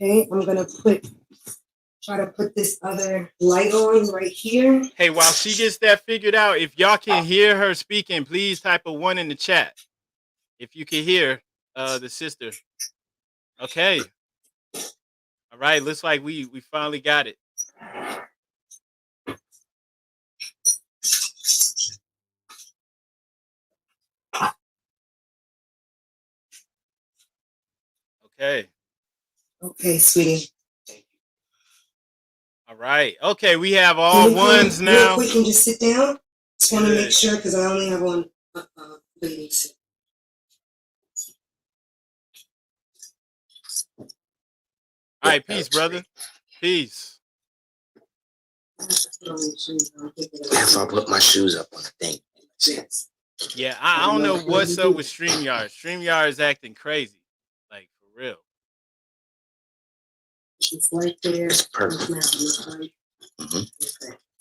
Okay, I'm gonna try to put this other light on right here. Hey, while she gets that figured out, if y'all can hear her speaking, please type a 1 in the chat. If you can hear the sister. Okay. All right. Looks like we finally got it. Okay. Okay, sweetie. All right. Okay, we have all ones now. Real quick and just sit down. Just want to make sure because I only have one lady. All right, peace, brother. Peace. If I put my shoes up on the thing. Yes. Yeah, I don't know what's up with StreamYard. StreamYard is acting crazy. Like, for real. It's right there. It's perfect. Okay.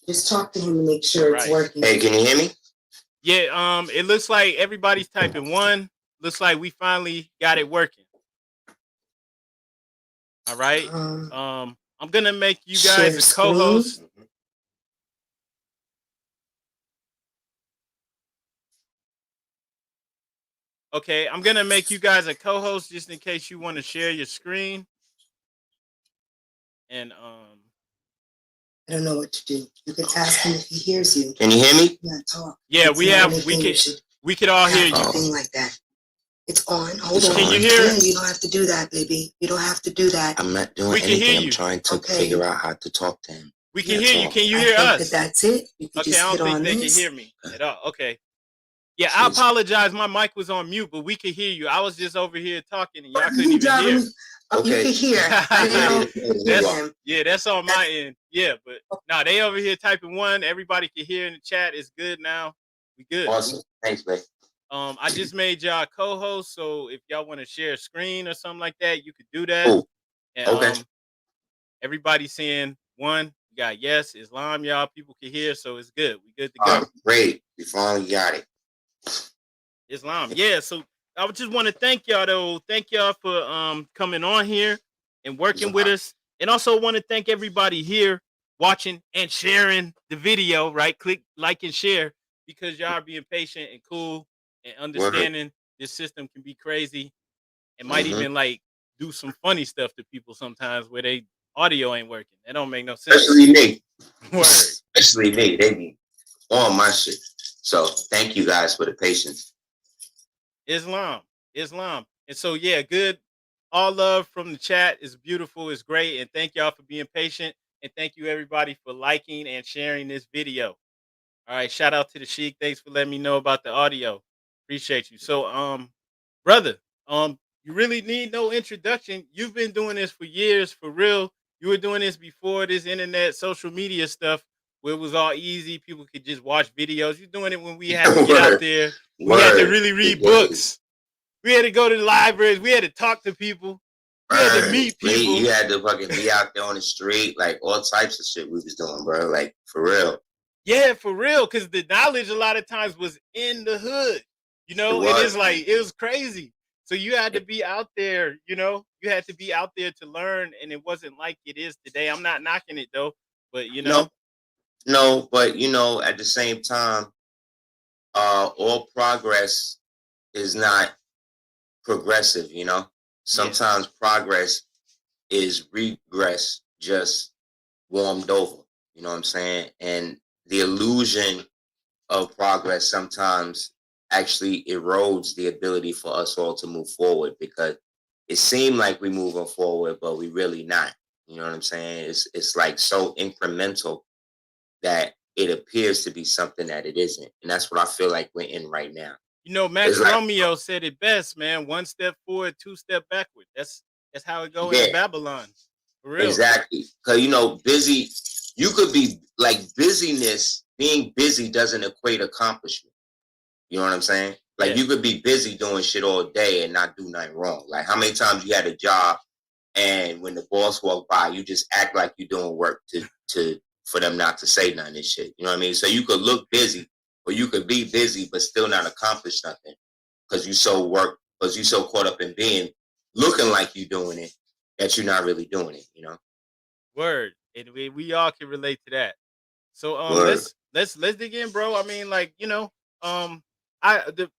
Just talk to him to make sure it's working. Hey, can you hear me? Yeah, it looks like everybody's typing 1. Looks like we finally got it working. All right. I'm gonna make you guys a co-host. Okay, I'm gonna make you guys a co-host just in case you want to share your screen. And I don't know what to do. You could ask him if he hears you. Can you hear me? Yeah, talk. Yeah, we could all hear you. Thing like that. It's on. Hold on. Can you hear it? You don't have to do that, baby. You don't have to do that. I'm not doing anything. I'm trying to figure out how to talk to him. We can hear you. Can you hear us? That's it. You can okay, just I don't think they can hear me at all. Okay. Yeah, I apologize. My mic was on mute, but we could hear you. I was just over here talking, and y'all couldn't even hear. Okay. You can hear. That's on my end. Yeah, but no, they over here typing 1. Everybody can hear in the chat. It's good now. We good. Awesome. Thanks, man. I just made y'all co-host, so if y'all want to share a screen or something like that, you could do that. Cool. And, okay. Everybody's saying 1. We got yes, Islam, y'all. People can hear, so it's good. We good to go. Great. We finally got it. Islam. Yeah, so I just want to thank y'all though. Thank y'all for coming on here and working with us. And also want to thank everybody here watching and sharing the video, right? Click like and share because y'all are being patient and cool and understanding this system can be crazy and might even like do some funny stuff to people sometimes where they audio ain't working. That don't make no sense. Especially me. Word. Especially me. They be on my shit. So thank you guys for the patience. Islam. And so, yeah, good. All love from the chat is beautiful. It's great. And thank y'all for being patient. And thank you, everybody, for liking and sharing this video. All right. Shout out to the Sheik. Thanks for letting me know about the audio. Appreciate you. So, brother, you really need no introduction. You've been doing this for years, for real. You were doing this before this internet, social media stuff, where it was all easy. People could just watch videos. You're doing it when we had to get out there. We had to really read books. We had to go to the libraries. We had to talk to people. We had to meet people. You had to fucking be out there on the street, like all types of shit we was doing, bro. Like, for real. Yeah, for real. Because the knowledge a lot of times was in the hood, you know? And it's like, it was crazy. So you had to be out there, you know? You had to be out there to learn. And it wasn't like it is today. I'm not knocking it, though. But, you know. No, but, you know, at the same time, all progress is not progressive, you know. Sometimes progress is regress, just warmed over, you know what I'm saying? And the illusion of progress sometimes actually erodes the ability for us all to move forward, because it seemed like we're moving forward, but we really not. You know what I'm saying? It's like so incremental that it appears to be something that it isn't. And that's what I feel like we're in right now. You know, Max Romeo said it best, man. 1 step forward, 2 step backward. That's how it goes in Babylon. For real. Exactly. Because, you know, busy, you could be like busyness, being busy doesn't equate accomplishment. You know what I'm saying? Like you could be busy doing shit all day and not do nothing wrong. Like how many times you had a job and when the boss walked by, you just act like you're doing work to for them not to say nothing and shit. You know what I mean? So you could look busy, or you could be busy but still not accomplish nothing because you so caught up in being looking like you doing it, that you're not really doing it, you know? Word. And we all can relate to that. So Word. let's dig in, bro. I mean, like,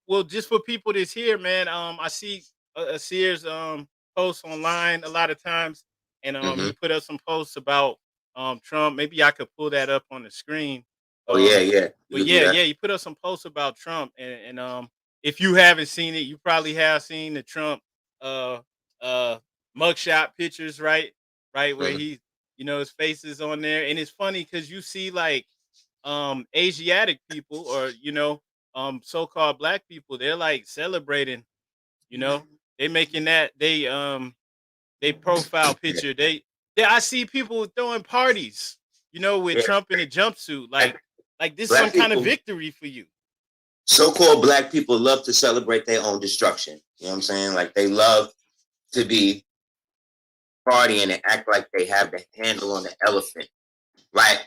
well, just for people that's here, man. I see Aseer's posts online a lot of times, and Hmm. he put up some posts about Trump. Maybe I could pull that up on the screen. Oh, yeah, Um, yeah. You but could do yeah, that. yeah, he put up some posts about Trump, and if you haven't seen it, you probably have seen the Trump uh uh mugshot pictures, right? Right, where Hmm. he, his face is on there, and it's funny because you see like Asiatic people, or so-called black people, they're like celebrating, you know, they making that they profile picture. They I see people throwing parties, with Yeah. Trump in a jumpsuit, like this is some Black kind of people, victory for you. so-called black people love to celebrate their own destruction. You know what I'm saying? Like they love to be partying and act like they have the handle on the elephant. Like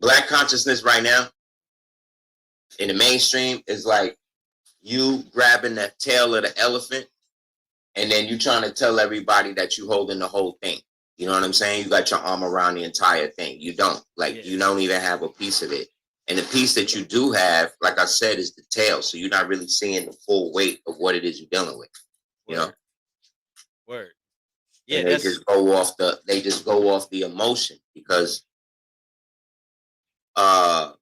black consciousness right now in the mainstream is like you grabbing the tail of the elephant and then you trying to tell everybody that you holding the whole thing. You know what I'm saying? You got your arm around the entire thing. You don't. Like Yeah. you don't even have a piece of it. And the piece that you do have, like I said, is the tail. So you're not really seeing the full weight of what it is you're dealing with. You know? Word. Word. Yeah, And they that's just go off the emotion because uh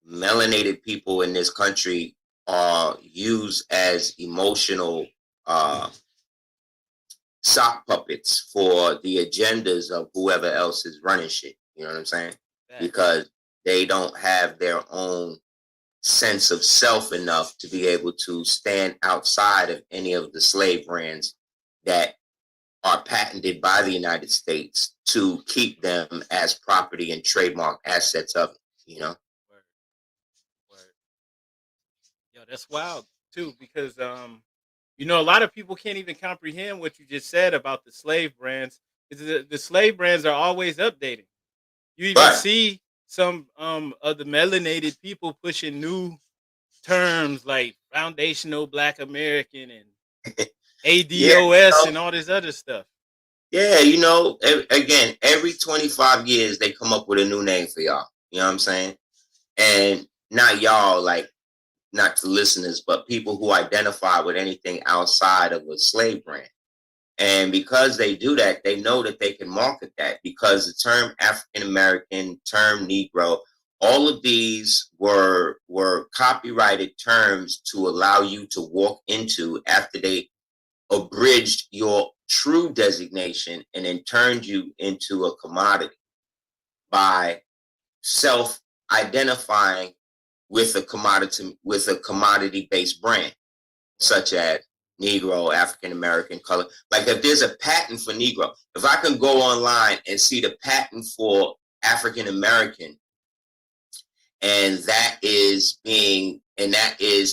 melanated people in this country are used as emotional uh sock puppets for the agendas of whoever else is running shit. You know what I'm saying? facts. Because they don't have their own sense of self enough to be able to stand outside of any of the slave brands that are patented by the United States to keep them as property and trademark assets of it, you know? Word. Word. Yo, that's wild too, because a lot of people can't even comprehend what you just said about the slave brands. 'Cause the slave brands are always updating. You even But see some of the melanated people pushing new terms like foundational Black American and yeah, ADOS and all this other stuff. yeah, again, every 25 years they come up with a new name for y'all. You know what I'm saying? And not y'all, like not to listeners, but people who identify with anything outside of a slave brand. And because they do that, they know that they can market that because the term African American, term Negro, all of these were copyrighted terms to allow you to walk into after they abridged your true designation and then turned you into a commodity by self identifying with a commodity based brand Right. such as Negro, African American, color. Like if there's a patent for Negro, if I can go online and see the patent for African American, and that is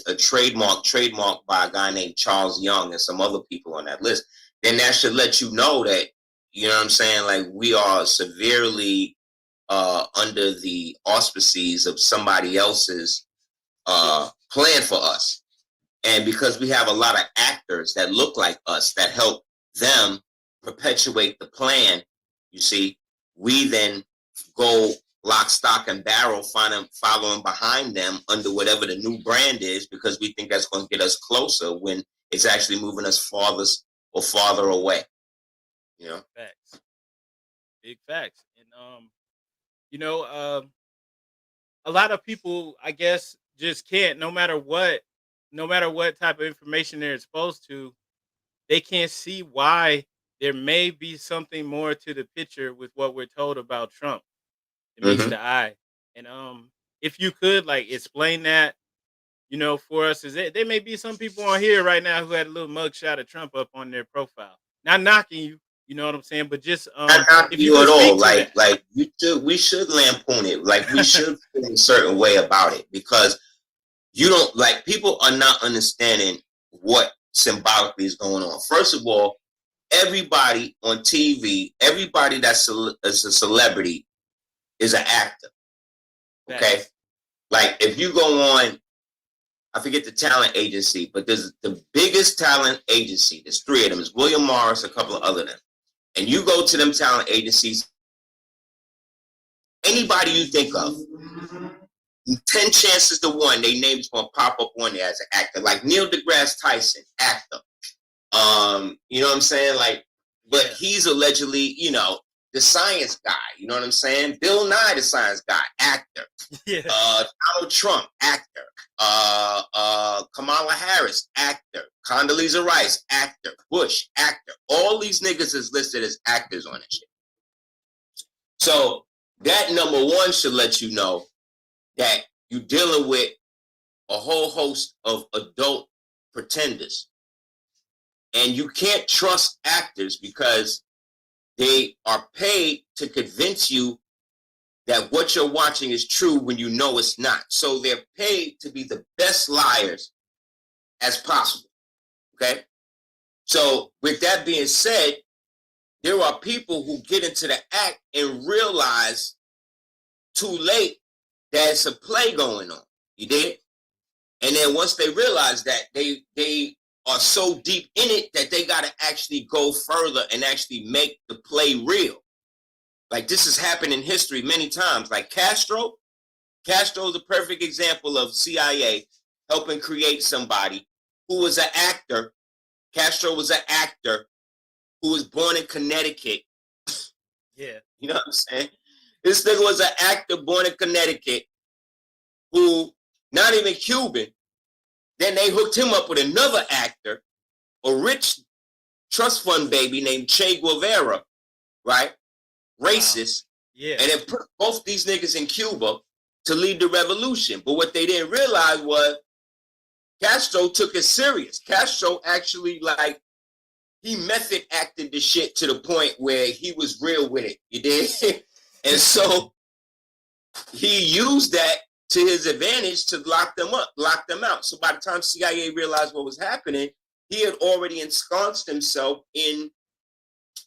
a trademark by a guy named Charles Young and some other people on that list, then that should let you know that, you know what I'm saying, like we are severely under the auspices of somebody else's plan for us. And because we have a lot of actors that look like us that help them perpetuate the plan, you see, we then go lock, stock, and barrel, following behind them under whatever the new brand is, because we think that's going to get us closer when it's actually moving us farther away. You know? Facts. Big facts. And you know, um a lot of people, I guess, just can't, no matter what type of information they're exposed to, they can't see why there may be something more to the picture with what we're told about Trump. It meets Mm-hmm. the eye. And if you could like explain that, for us, is there may be some people on here right now who had a little mugshot of Trump up on their profile. Not knocking you, you know what I'm saying, but just Not knocking if you you could at all. speak to Like we should lampoon it. Like we that. should feel a certain way about it because you don't like people are not understanding what symbolically is going on. First of all, everybody on TV, everybody is a celebrity is an actor. Okay, Facts. like if you go on, I forget the talent agency, but there's the biggest talent agency. There's three of them. It's William Morris, a couple of other them. and you go to them talent agencies, anybody you think of, 10 chances to 1, their name's gonna pop up on there as an actor. Like Neil deGrasse Tyson, actor. You know what I'm saying? Like, but he's allegedly, you know, the science guy. You know what I'm saying? Bill Nye, the science guy, actor. Donald Trump, actor. Kamala Harris, actor. Condoleezza Rice, actor. Bush, actor. All these niggas is listed as actors on this shit. So that number one should let you know that you're dealing with a whole host of adult pretenders. And you can't trust actors because they are paid to convince you that what you're watching is true when you know it's not. So they're paid to be the best liars as possible. Okay? So with that being said, there are people who get into the act and realize too late that it's a play going on. You did? And then once they realize that, they are so deep in it that they got to actually go further and actually make the play real. Like this has happened in history many times. Like Castro is a perfect example of CIA helping create somebody who was an actor. Castro was an actor who was born in Connecticut. Yeah. You know what I'm saying? This nigga was an actor born in Connecticut who, not even Cuban. Then they hooked him up with another actor, a rich trust fund baby named Che Guevara, right? Racist. Wow. Yeah. And then put both these niggas in Cuba to lead the revolution. But what they didn't realize was Castro took it serious. Castro actually, like, he method acted the shit to the point where he was real with it. You did? And so he used that to his advantage to lock them out. So by the time CIA realized what was happening, he had already ensconced himself in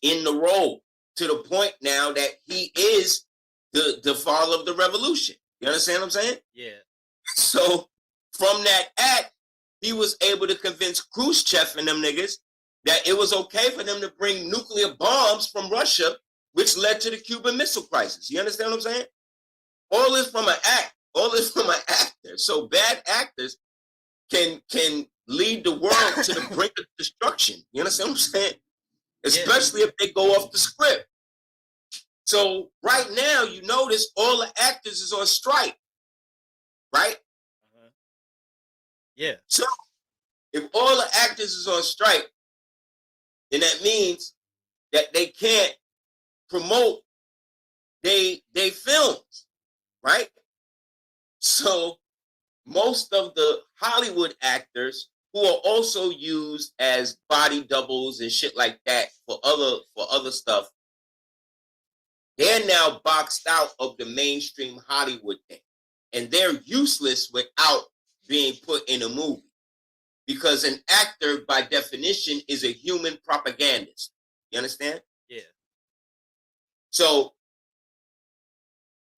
the role to the point now that he is the father of the revolution. You understand what I'm saying? Yeah. So from that act, he was able to convince Khrushchev and them niggas that it was okay for them to bring nuclear bombs from Russia, which led to the Cuban Missile Crisis. You understand what I'm saying? All this from an act. All this from an actor. So bad actors can lead the world to the brink of destruction. You understand what I'm saying? Especially if they go off the script. So right now, you notice all the actors is on strike, right? Yeah. So if all the actors is on strike, then that means that they can't promote they films, right? So most of the Hollywood actors who are also used as body doubles and shit like that for other stuff, they're now boxed out of the mainstream Hollywood thing. And they're useless without being put in a movie. Because an actor, by definition, is a human propagandist. You understand? Yeah. So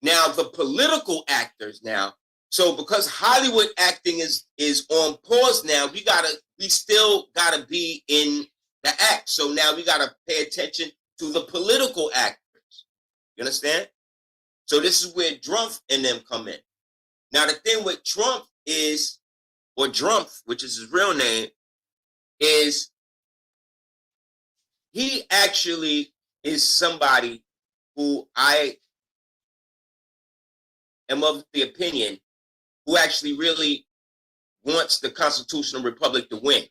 now the political actors now, so because Hollywood acting is on pause now, we still gotta be in the act. So now we gotta pay attention to the political actors. You understand? So this is where Drumpf and them come in. Now the thing with Trump is, or Drumpf, which is his real name, is he actually is somebody who I am of the opinion who actually really wants the constitutional republic to win.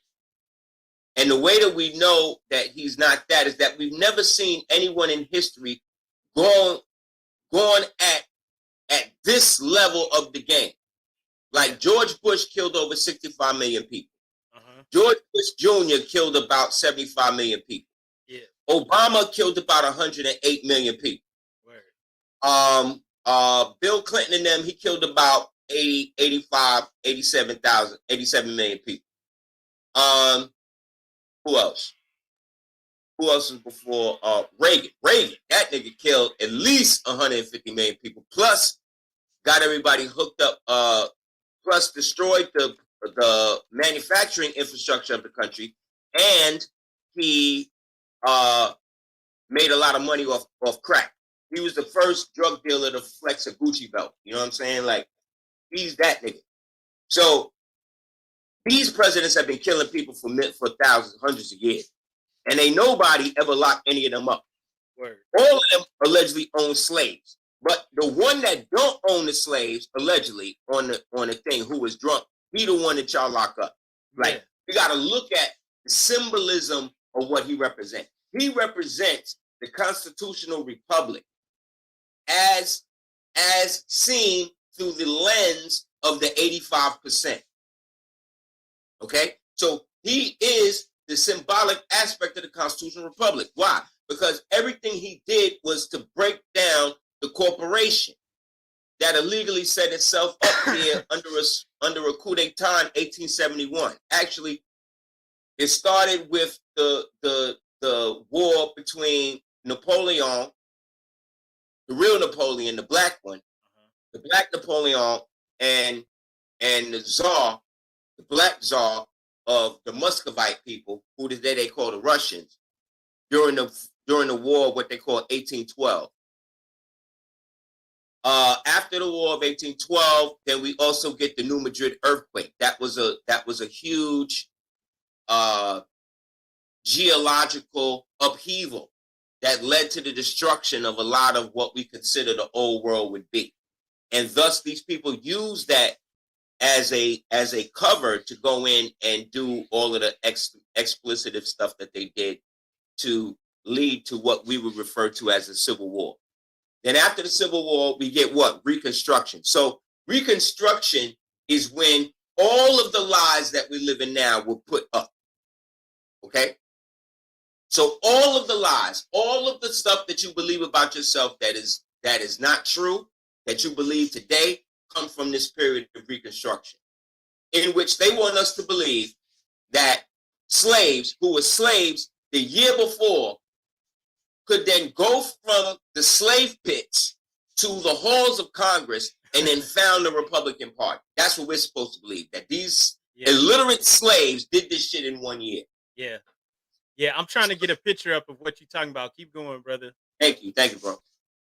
And the way that we know that he's not that is that we've never seen anyone in history going at this level of the game. Like George Bush killed over 65 million people. George Bush Jr. killed about 75 million people. Yeah. Obama killed about 108 million people. Word. Bill Clinton and them, he killed about 80, 85, 87 million people. Who else? Who else was before Reagan? Reagan, that nigga killed at least 150 million people, plus got everybody hooked up, plus destroyed the manufacturing infrastructure of the country, and he made a lot of money off crack. He was the first drug dealer to flex a Gucci belt. You know what I'm saying? Like, he's that nigga. So these presidents have been killing people for thousands, hundreds of years, and ain't nobody ever locked any of them up. Word. All of them allegedly own slaves, but the one that don't own the slaves allegedly on the thing, who was drunk, he the one that y'all lock up. Like, you got to look at the symbolism of what he represents. He represents the constitutional republic as seen through the lens of the 85%. Okay, so he is the symbolic aspect of the constitutional republic. Why? Because everything he did was to break down the corporation that illegally set itself up there under a coup d'etat in 1871. Actually, it started with the war between Napoleon, the real Napoleon, the black one, the black Napoleon, and the Tsar, the black Tsar of the Muscovite people, who today they call the Russians, during the war, what they call 1812. After the War of 1812, then we also get the New Madrid earthquake. That was a huge geological upheaval that led to the destruction of a lot of what we consider the old world would be. And thus these people use that as a cover to go in and do all of the explicit stuff that they did to lead to what we would refer to as the Civil War. Then after the Civil War, we get what? Reconstruction. So Reconstruction is when all of the lies that we live in now were put up. Okay? So all of the lies, all of the stuff that you believe about yourself that is not true, that you believe today, come from this period of Reconstruction, in which they want us to believe that slaves who were slaves the year before could then go from the slave pits to the halls of Congress and then found the Republican Party. That's what we're supposed to believe, that these illiterate slaves did this shit in 1 year. Yeah, I'm trying to get a picture up of what you're talking about. Keep going, brother. Thank you, bro.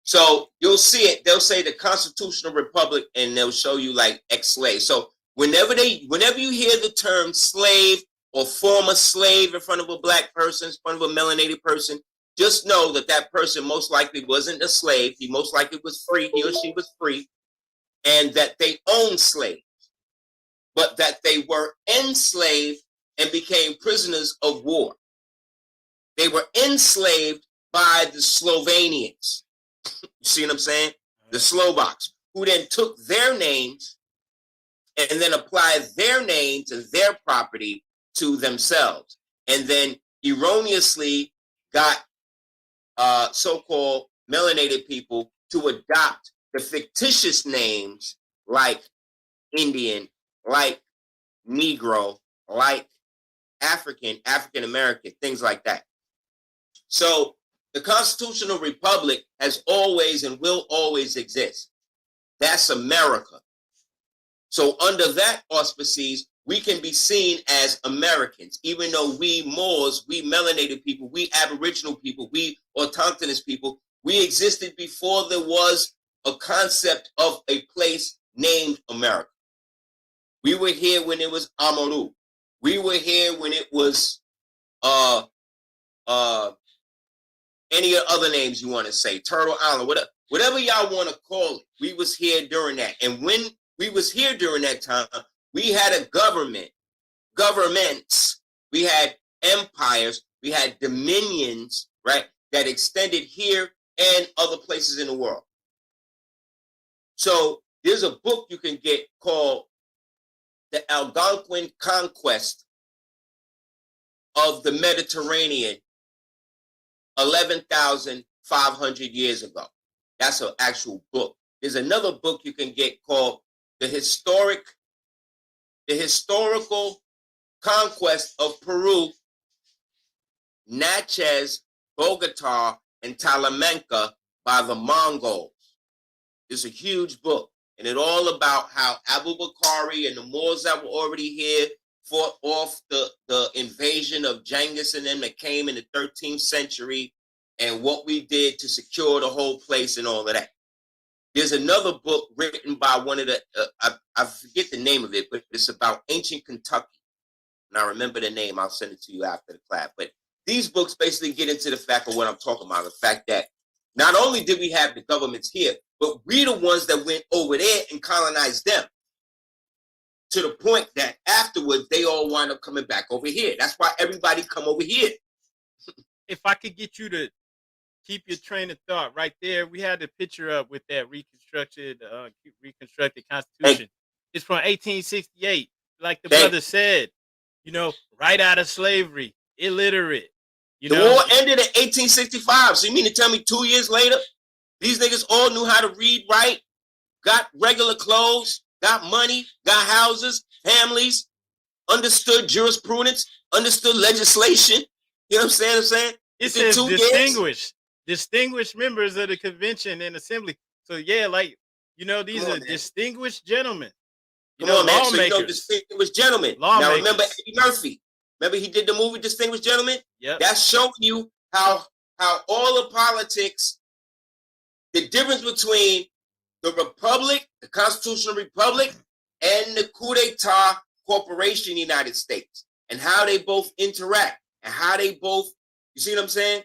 So you'll see it. They'll say the constitutional republic, and they'll show you like ex-slave. So whenever you hear the term slave or former slave in front of a black person, in front of a melanated person, just know that that person most likely wasn't a slave. He most likely was free. He or she was free, and that they owned slaves, but that they were enslaved and became prisoners of war. They were enslaved by the Slovenians. You see what I'm saying? The Slovaks, who then took their names and then applied their names and their property to themselves, and then erroneously got so-called melanated people to adopt the fictitious names like Indian, like Negro, like African American, things like that. So the constitutional republic has always and will always exist. That's America. So under that auspices, we can be seen as Americans, even though we Moors, we melanated people, we Aboriginal people, we autochthonous people, we existed before there was a concept of a place named America. We were here when it was Amaru. We were here when it was any other names you want to say, Turtle Island, whatever y'all want to call it. We was here during that. And when we was here during that time, we had a governments, we had empires, we had dominions, right, that extended here and other places in the world. So there's a book you can get called The Algonquin Conquest of the Mediterranean 11,500 years ago. That's an actual book. There's another book you can get called The Historical Conquest of Peru, Natchez, Bogota, and Talamanca by the Mongols. It's a huge book, and it's all about how Abu Bakari and the Moors that were already here fought off the invasion of Genghis and them that came in the 13th century, and what we did to secure the whole place and all of that. There's another book written by one of the, I forget the name of it, but it's about ancient Kentucky. And I remember the name. I'll send it to you after the class. But these books basically get into the fact of what I'm talking about. The fact that not only did we have the governments here, but we the ones that went over there and colonized them. To the point that afterwards, they all wind up coming back over here. That's why everybody come over here. If I could get you to keep your train of thought right there, we had the picture up with that reconstructed Constitution. It's from 1868. Like the brother said, right out of slavery, illiterate. The war ended in 1865. So you mean to tell me 2 years later, these niggas all knew how to read, write, got regular clothes, got money, got houses, families, understood jurisprudence, understood legislation. You know what I'm saying? It says distinguished members of the convention and assembly. So yeah, these are distinguished gentlemen. Lawmakers. So, distinguished gentlemen. Lawmakers. Now remember Eddie Murphy. Remember he did the movie Distinguished Gentlemen? Yeah. That's showing you how all of politics, the difference between the republic, the constitutional republic, and the coup d'etat corporation United States, and how they both interact, and how they both, you see what I'm saying?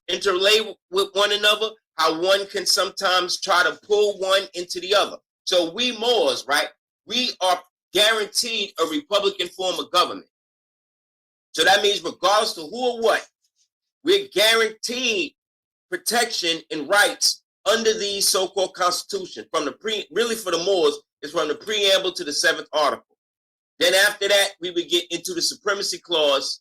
Interlay with one another, how one can sometimes try to pull one into the other. So we Moors, right? We are guaranteed a Republican form of government. So that means regardless of who or what, we're guaranteed protection and rights under the so-called Constitution. From the really for the Moors, it's from the preamble to the 7th article. Then after that, we would get into the supremacy clause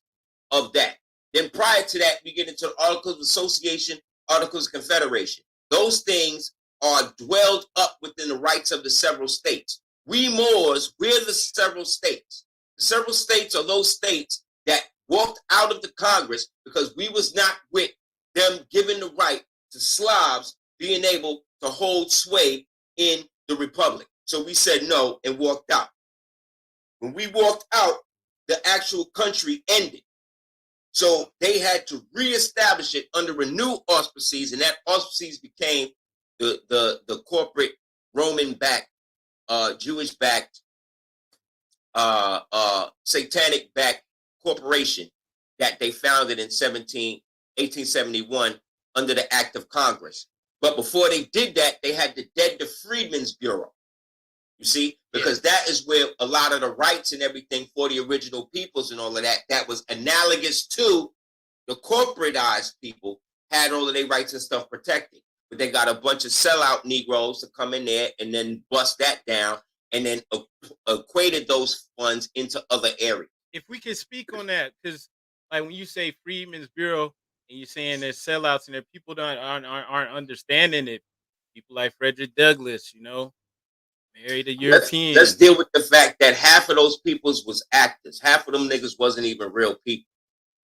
of that. Then prior to that, we get into the Articles of Association, Articles of Confederation. Those things are dwelled up within the rights of the several states. We Moors, we're the several states. The several states are those states that walked out of the Congress because we was not with them giving the right to Slavs being able to hold sway in the Republic. So we said no and walked out. When we walked out, the actual country ended. So they had to reestablish it under a new auspices, and that auspices became the corporate Roman-backed, Jewish-backed, satanic-backed corporation that they founded in 1871 under the Act of Congress. But before they did that, they had to dead the Freedmen's Bureau. You see, because that is where a lot of the rights and everything for the original peoples and all of that was analogous to the corporatized people had all of their rights and stuff protected. But they got a bunch of sellout Negroes to come in there and then bust that down and then equated those funds into other areas. If we can speak on that, because like when you say Freedmen's Bureau and you're saying there's sellouts and that people aren't understanding it, people like Frederick Douglass, married a European. Let's deal with the fact that half of those peoples was actors. Half of them niggas wasn't even real people.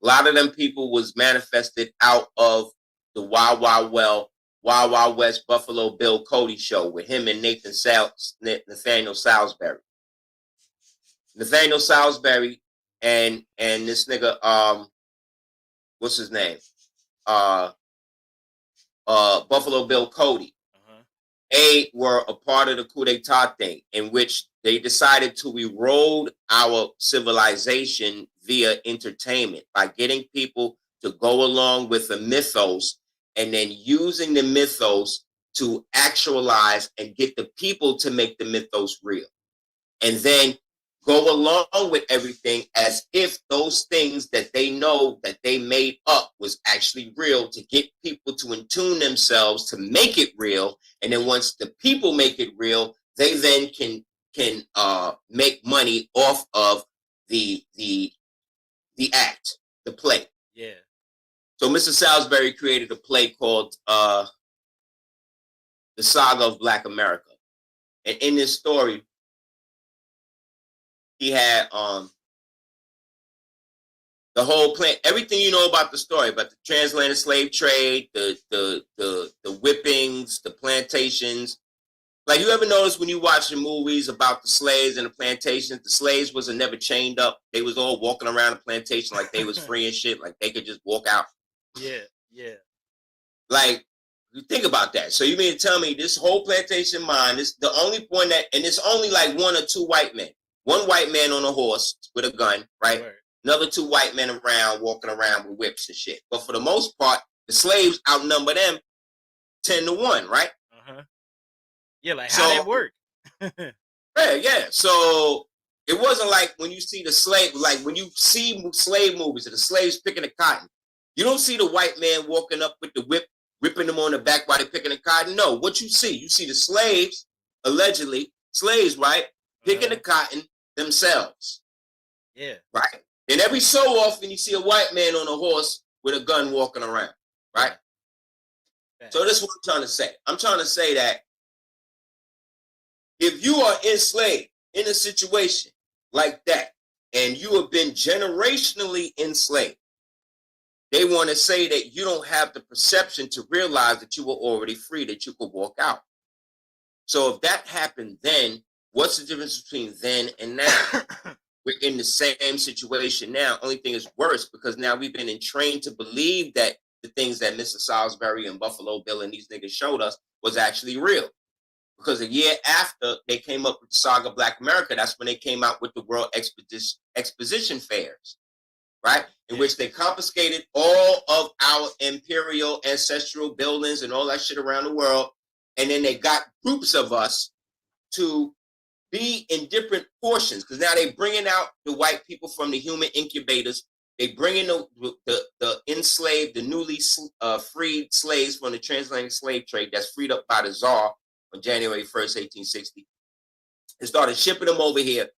A lot of them people was manifested out of the Wild Wild West Buffalo Bill Cody show with him and Nathaniel Salisbury. Nathaniel Salisbury and this nigga, what's his name? Buffalo Bill Cody. They were a part of the coup d'etat thing, in which they decided to erode our civilization via entertainment by getting people to go along with the mythos and then using the mythos to actualize and get the people to make the mythos real. And then go along with everything as if those things that they know that they made up was actually real, to get people to attune themselves to make it real. And then once the people make it real, they then can make money off of the act, the play. Yeah. So Mr. Salisbury created a play called The Saga of Black America. And in this story, he had the whole plan, everything you know about the story, about the transatlantic slave trade, the whippings, the plantations. Like, you ever notice when you watch the movies about the slaves and the plantations, the slaves wasn't never chained up. They was all walking around the plantation like they was free and shit, like they could just walk out. Yeah. Yeah. Like, you think about that. So you mean to tell me this whole plantation mine, this the only point that, and it's only like one or two white men. One white man on a horse with a gun, right? Word. Another two white men around, walking around with whips and shit. But for the most part, the slaves outnumber them 10-1, right? Yeah, like So- how that work? Yeah. So it wasn't like when you see the slave, like when you see slave movies and the slaves picking the cotton, you don't see the white man walking up with the whip, ripping them on the back while they're picking the cotton. No, what you see the slaves, allegedly, slaves, right? Picking the cotton themselves. Yeah. Right. And every so often you see a white man on a horse with a gun walking around. Right. Yeah. So this is what I'm trying to say. I'm trying to say that if you are enslaved in a situation like that, and you have been generationally enslaved, they want to say that you don't have the perception to realize that you were already free, that you could walk out. So if that happened then, what's the difference between then and now? We're in the same situation now. Only thing is worse because now we've been trained to believe that the things that Mr. Salisbury and Buffalo Bill and these niggas showed us was actually real. Because a year after they came up with the Saga Black America, that's when they came out with the World Exposition Fairs, right? In which they confiscated all of our imperial ancestral buildings and all that shit around the world. And then they got groups of us to be in different portions. Because now they bringing out the white people from the human incubators. They bring in the enslaved, the newly freed slaves from the transatlantic slave trade that's freed up by the Tsar on January 1st, 1860, and started shipping them over here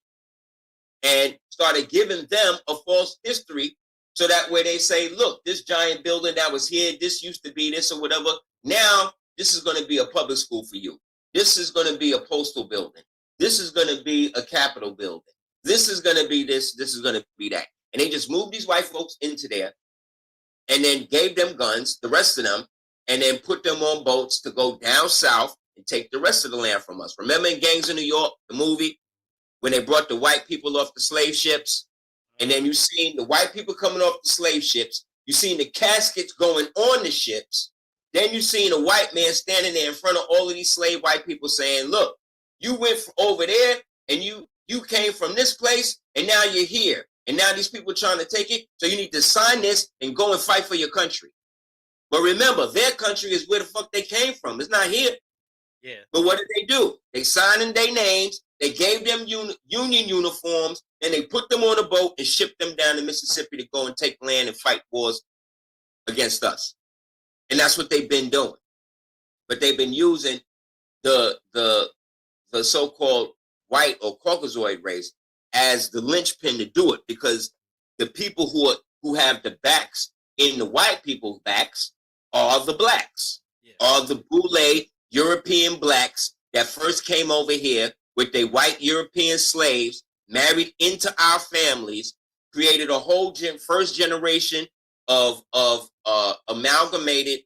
and started giving them a false history so that way they say, look, this giant building that was here, this used to be this or whatever. Now, this is going to be a public school for you. This is going to be a postal building. This is going to be a Capitol building. This is going to be this. This is going to be that. And they just moved these white folks into there and then gave them guns, the rest of them, and then put them on boats to go down south and take the rest of the land from us. Remember in Gangs of New York, the movie, when they brought the white people off the slave ships, and then you seen the white people coming off the slave ships, you seen the caskets going on the ships, then you seen a white man standing there in front of all of these slave white people saying, look, you went over there and you came from this place and now you're here. And now these people are trying to take it, so you need to sign this and go and fight for your country. But remember, their country is where the fuck they came from. It's not here. Yeah. But what did they do? They signed in their names. They gave them union uniforms, and they put them on a boat and shipped them down to Mississippi to go and take land and fight wars against us. And that's what they've been doing. But they've been using the so-called white or Caucasoid race as the linchpin to do it, because the people who have the backs in the white people's backs are the blacks, are the boule European blacks that first came over here with their white European slaves, married into our families, created a whole first generation of amalgamated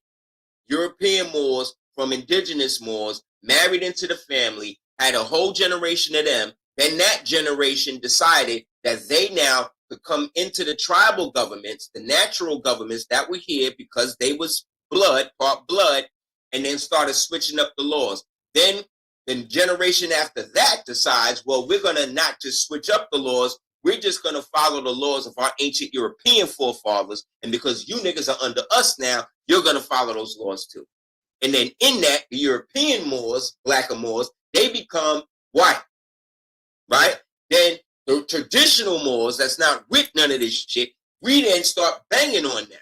European Moors from indigenous Moors, married into the family, had a whole generation of them. Then that generation decided that they now could come into the tribal governments, the natural governments that were here because they was part blood, and then started switching up the laws. Then the generation after that decides, well, we're going to not just switch up the laws, we're just going to follow the laws of our ancient European forefathers, and because you niggas are under us now, you're going to follow those laws too. And then in that, the European Moors, blacker Moors, they become white, right? Then the traditional Moors that's not with none of this shit, we then start banging on them.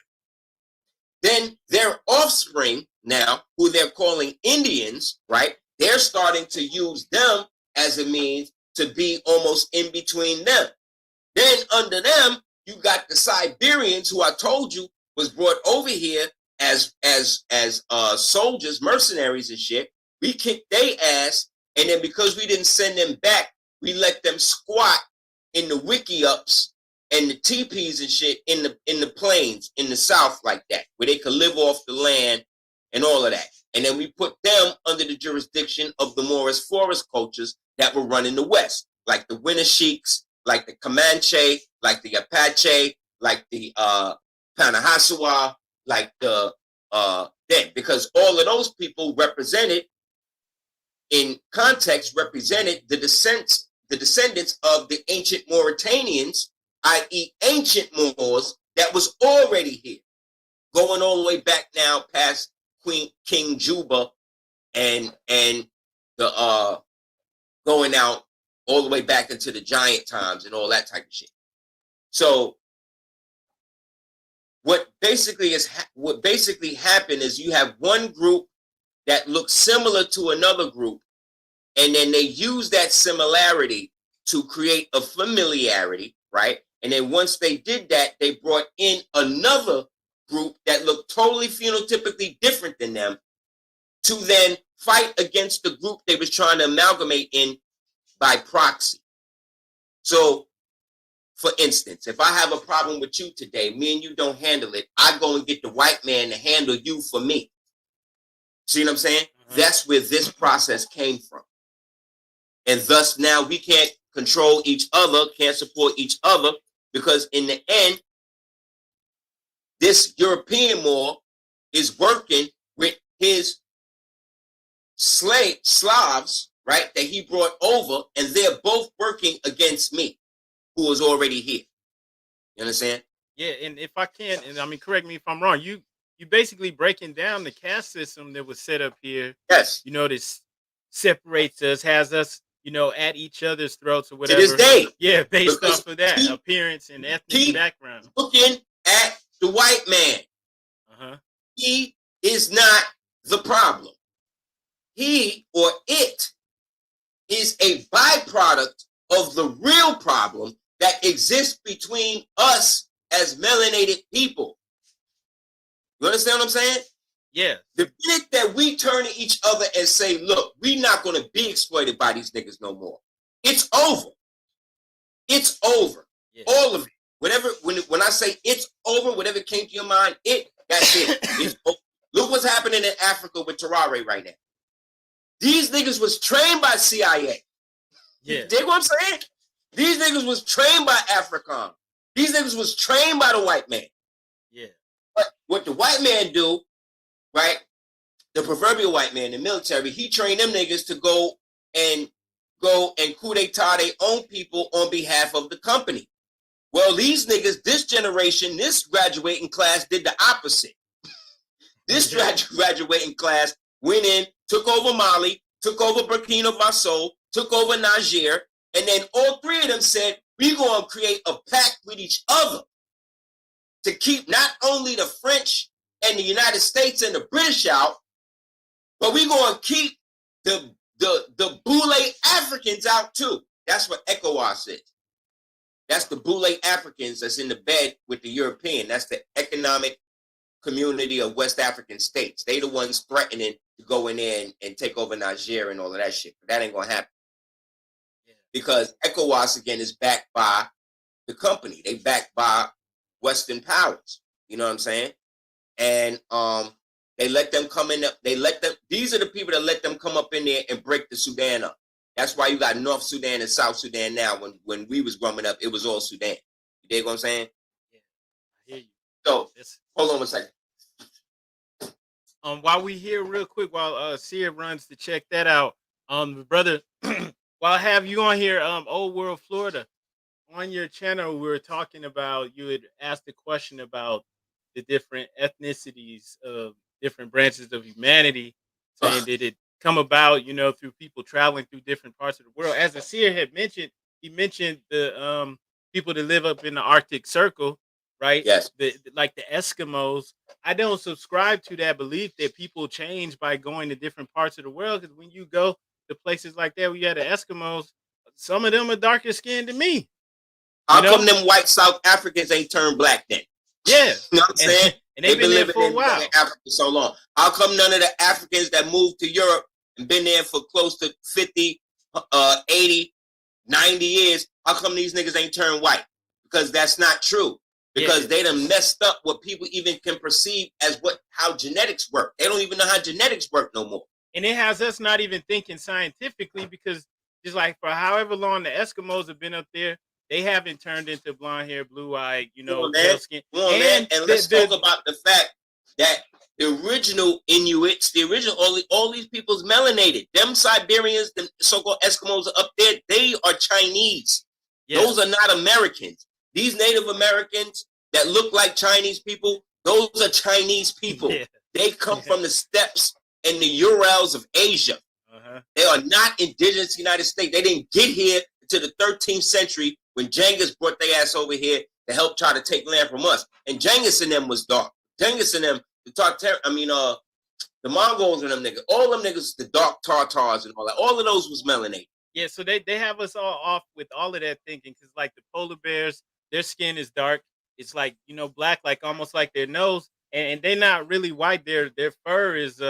Then their offspring now, who they're calling Indians, right? They're starting to use them as a means to be almost in between them. Then under them, you got the Siberians, who I told you was brought over here as soldiers, mercenaries and shit. We kicked their ass, and then because we didn't send them back, we let them squat in the wiki-ups and the teepees and shit in the plains in the south like that, where they could live off the land and all of that. And then we put them under the jurisdiction of the Morris forest cultures that were running the West, like the Winnesheiks, like the Comanche, like the Apache, like the Panahasua, like the then, because all of those people represented, in context, represented the descendants of the ancient Mauritanians, i.e. ancient Moors that was already here, going all the way back now past King Juba and the going out all the way back into the giant times and all that type of shit. So what basically happened is you have one group that looks similar to another group, and then they use that similarity to create a familiarity, right? And then once they did that, they brought in another group that looked totally phenotypically different than them to then fight against the group they was trying to amalgamate in by proxy. So, for instance, if I have a problem with you today, me and you don't handle it, I go and get the white man to handle you for me. See what I'm saying? That's where this process came from. And thus now we can't control each other, can't support each other, because in the end, this European Moor is working with his Slavs, right, that he brought over, and they're both working against me, who was already here. You understand? Yeah, and if I can, and I mean, correct me if I'm wrong, you basically breaking down the caste system that was set up here. Yes. You know, this separates us, has us, you know, at each other's throats or To whatever. this day. Yeah, based Because off of that keep- appearance and ethnic keep background. Looking at the white man. He is not the problem. He or it is a byproduct of the real problem that exists between us as melanated people. You understand what I'm saying? Yeah. The minute that we turn to each other and say, look, we're not going to be exploited by these niggas no more. It's over. It's over. Yeah. All of it. Whatever, when I say it's over, whatever came to your mind, that's it. It's over. Look what's happening in Africa with Terare right now. These niggas was trained by CIA. Yeah. You dig what I'm saying? These niggas was trained by African. These niggas was trained by the white man. Yeah. But what the white man do, right? The proverbial white man, the military, he trained them niggas to go and coup d'etat their own people on behalf of the company. Well, these niggas, this generation, this graduating class did the opposite. This graduating class went in, took over Mali, took over Burkina Faso, took over Niger, and then all three of them said, we're going to create a pact with each other to keep not only the French and the United States and the British out, but we're going to keep the Boule Africans out too. That's what ECOWAS is. That's the Boule Africans that's in the bed with the European. That's the economic community of West African states. They the ones threatening to go in there and take over Niger and all of that shit. But that ain't gonna happen. Yeah. Because ECOWAS again is backed by the company. They backed by Western powers. You know what I'm saying? And they let them come in. These are the people that let them come up in there and break the Sudan up. That's why you got North Sudan and South Sudan now. When we was growing up, it was all Sudan. You dig what I'm saying? Yeah, I hear you. So hold on a second. While we here real quick, while Aseer runs to check that out, brother, while I have you on here, Old World Florida, on your channel, we were talking about, you had asked a question about the different ethnicities of different branches of humanity, saying did it come about, you know, through people traveling through different parts of the world. As Aseer had mentioned, he mentioned the people that live up in the Arctic Circle, right? Yes. Like the Eskimos. I don't subscribe to that belief that people change by going to different parts of the world, because when you go to places like that where you have the Eskimos, some of them are darker skinned than me. How come them white South Africans ain't turned black then? Yeah. You know what I'm saying? And they've been there for a while. In Africa so long. How come none of the Africans that moved to Europe and been there for close to 50, 80, 90 years, how come these niggas ain't turned white? Because that's not true. Because they done messed up what people even can perceive as how genetics work. They don't even know how genetics work no more. And it has us not even thinking scientifically, because just like for however long the Eskimos have been up there, they haven't turned into blonde hair, blue eyed, you know, pale skin. And let's talk about the fact that The original Inuits, the original, all these people's melanated. Them Siberians, the so-called Eskimos are up there, they are Chinese. Yeah. Those are not Americans. These Native Americans that look like Chinese people, those are Chinese people. Yeah. They come from the steppes and the Urals of Asia. They are not indigenous to the United States. They didn't get here until the 13th century when Genghis brought their ass over here to help try to take land from us. And Genghis and them was dark. Genghis and them, the Mongols and them niggas, all them niggas, the dark Tartars and all that, all of those was melanated. Yeah, so they have us all off with all of that thinking, because like the polar bears, their skin is dark. It's like, black, like almost like their nose, and they're not really white. Their fur is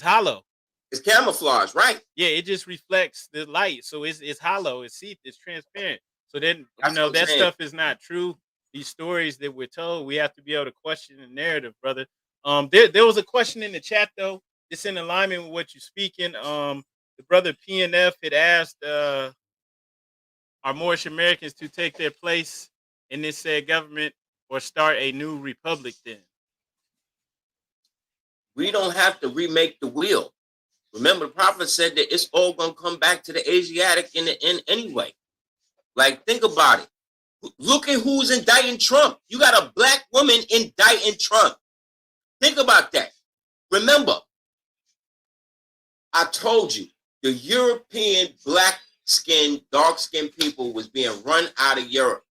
hollow. It's camouflage, right? Yeah, it just reflects the light, so it's hollow, it's transparent. So then that stuff is not true. These stories that we're told, we have to be able to question the narrative, brother. There was a question in the chat though. It's in alignment with what you're speaking. The brother PNF had asked, are Moorish Americans to take their place in this said government or start a new republic then? We don't have to remake the wheel. Remember, the prophet said that it's all going to come back to the Asiatic in the end anyway. Like, think about it. Look at who's indicting Trump. You got a black woman indicting Trump. Think about that. Remember, I told you, the European black-skinned, dark-skinned people was being run out of Europe.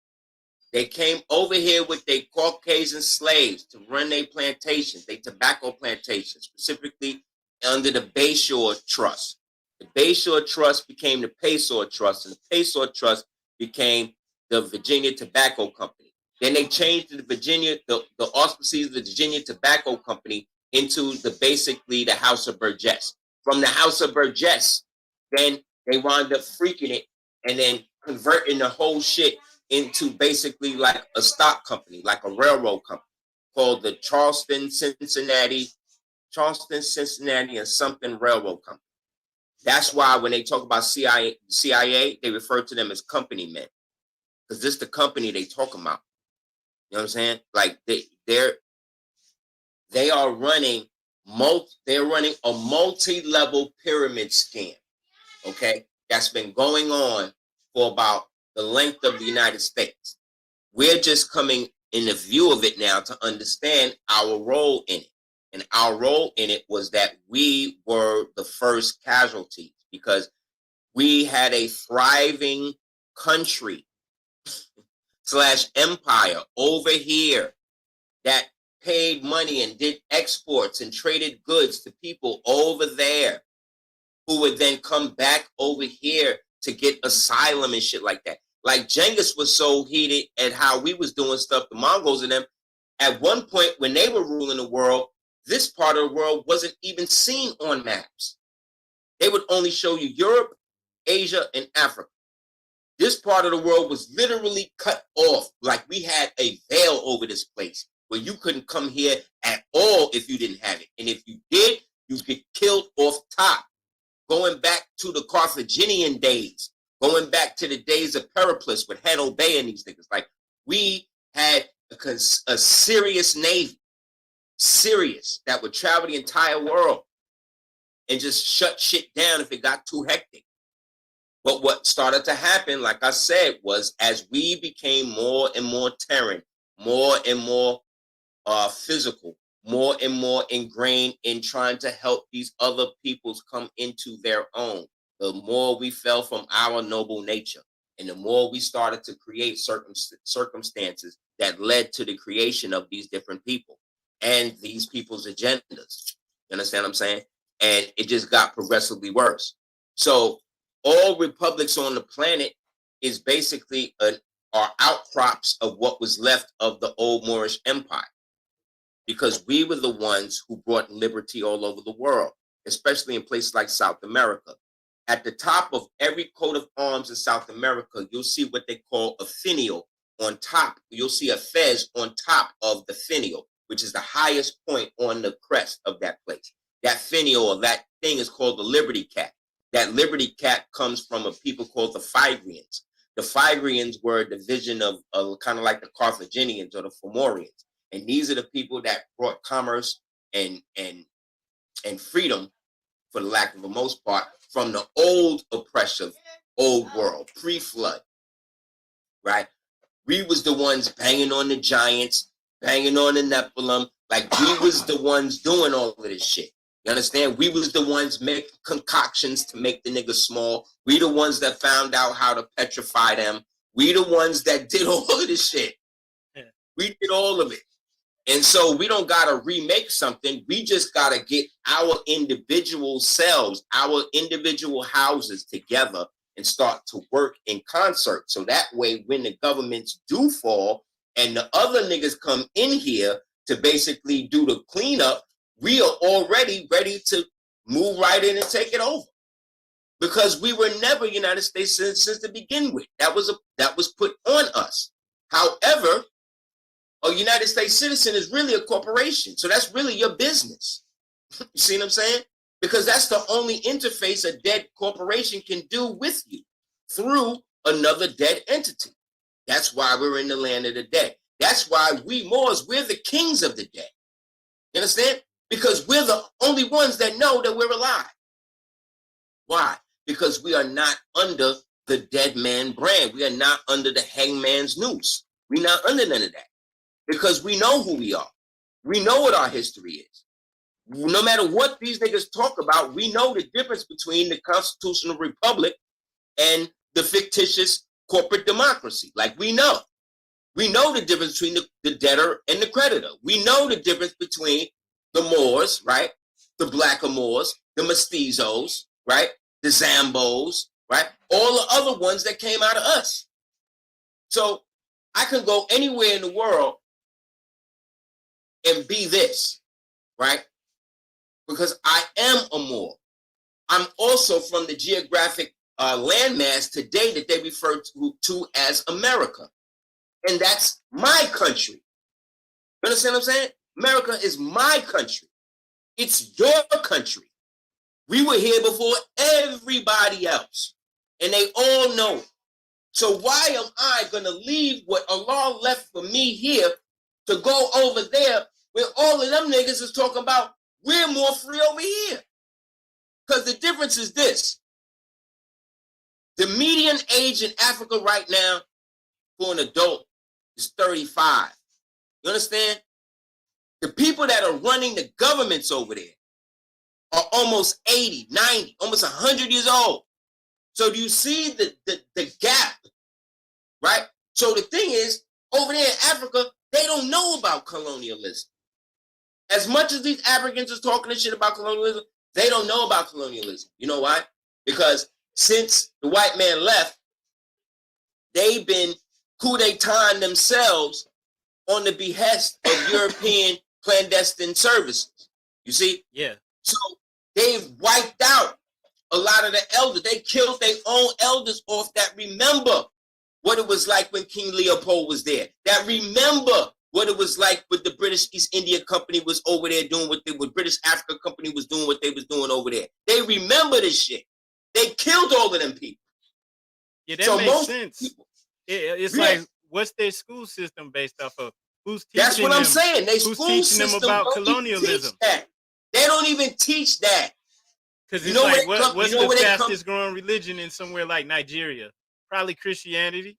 They came over here with their Caucasian slaves to run their plantations, their tobacco plantations, specifically under the Bayshore Trust. The Bayshore Trust became the Paysore Trust, and the Paysore Trust became the Virginia Tobacco Company. Then they changed the auspices of the Virginia Tobacco Company into basically the House of Burgess. From the House of Burgess, then they wound up freaking it and then converting the whole shit into basically like a stock company, like a railroad company called the Charleston, Cincinnati and something Railroad Company. That's why when they talk about CIA, they refer to them as company men, because this is the company they talk about. You know what I'm saying? Like they are running a multi-level pyramid scheme. Okay, that's been going on for about the length of the United States. We're just coming in the view of it now to understand our role in it. And our role in it was that we were the first casualties because we had a thriving country / empire over here that paid money and did exports and traded goods to people over there who would then come back over here to get asylum and shit like that. Like Genghis was so heated at how we was doing stuff, the Mongols and them, at one point when they were ruling the world, this part of the world wasn't even seen on maps. They would only show you Europe, Asia, and Africa. This part of the world was literally cut off. Like we had a veil over this place where you couldn't come here at all if you didn't have it. And if you did, you get killed off top. Going back to the Carthaginian days, going back to the days of Periplus with Hannibal Bay and these niggas. Like we had a serious navy. Serious, that would travel the entire world and just shut shit down if it got too hectic. But what started to happen, like I said, was as we became more and more Terran, more and more physical, more and more ingrained in trying to help these other peoples come into their own, the more we fell from our noble nature. And the more we started to create circumstances that led to the creation of these different people and these people's agendas. You understand what I'm saying? And it just got progressively worse. So all republics on the planet is basically are outcrops of what was left of the old Moorish Empire, because we were the ones who brought liberty all over the world, especially in places like South America. At the top of every coat of arms in South America, you'll see what they call a finial on top. You'll see a fez on top of the finial, which is the highest point on the crest of that place. That finial or that thing is called the Liberty Cap. That Liberty Cap comes from a people called the Phrygians. The Phrygians were a division of kind of like the Carthaginians or the Fomorians. And these are the people that brought commerce and freedom, for the lack of the most part, from the old oppressive old world, pre-flood, right? We was the ones banging on the giants, banging on the Nephilim, like we was the ones doing all of this shit. You understand? We was the ones making concoctions to make the niggas small. We the ones that found out how to petrify them. We the ones that did all of this shit. Yeah. We did all of it. And so we don't got to remake something. We just got to get our individual selves, our individual houses together and start to work in concert. So that way, when the governments do fall and the other niggas come in here to basically do the cleanup, we are already ready to move right in and take it over. Because we were never United States citizens to begin with. That was put on us. However, a United States citizen is really a corporation. So that's really your business. You see what I'm saying? Because that's the only interface a dead corporation can do with you, through another dead entity. That's why we're in the land of the dead. That's why we Moors, we're the kings of the dead. You understand? Because we're the only ones that know that we're alive. Why? Because we are not under the dead man brand. We are not under the hangman's noose. We're not under none of that. Because we know who we are. We know what our history is. No matter what these niggas talk about, we know the difference between the constitutional republic and the fictitious corporate democracy. Like we know. We know the difference between the debtor and the creditor. We know the difference between the Moors, right? The black Moors, the mestizos, right? The Zambos, right? All the other ones that came out of us. So I can go anywhere in the world and be this, right? Because I am a Moor. I'm also from the geographic landmass today that they refer to as America. And that's my country. You understand what I'm saying? America is my country. It's your country. We were here before everybody else. And they all know it. So why am I going to leave what Allah left for me here to go over there where all of them niggas is talking about we're more free over here? Because the difference is this. The median age in Africa right now for an adult is 35. You understand? The people that are running the governments over there are almost 80, 90, almost 100 years old. So do you see the gap, right? So the thing is, over there in Africa, they don't know about colonialism. As much as these Africans are talking this shit about colonialism, they don't know about colonialism. You know why? Because since the white man left, they've been coup d'etat themselves on the behest of European clandestine services. You see? Yeah. So they've wiped out a lot of the elders. They killed their own elders off that remember what it was like when King Leopold was there. That remember what it was like with the British East India Company was over there doing what British Africa Company was doing what they was doing over there. They remember this shit. They killed all of them people. Yeah, that makes sense. It's like, what's their school system based off of? Who's teaching them? That's what I'm saying. They who's school teaching system them about colonialism? They don't even teach that. Because it's like, what's the fastest growing religion in somewhere like Nigeria? Probably Christianity.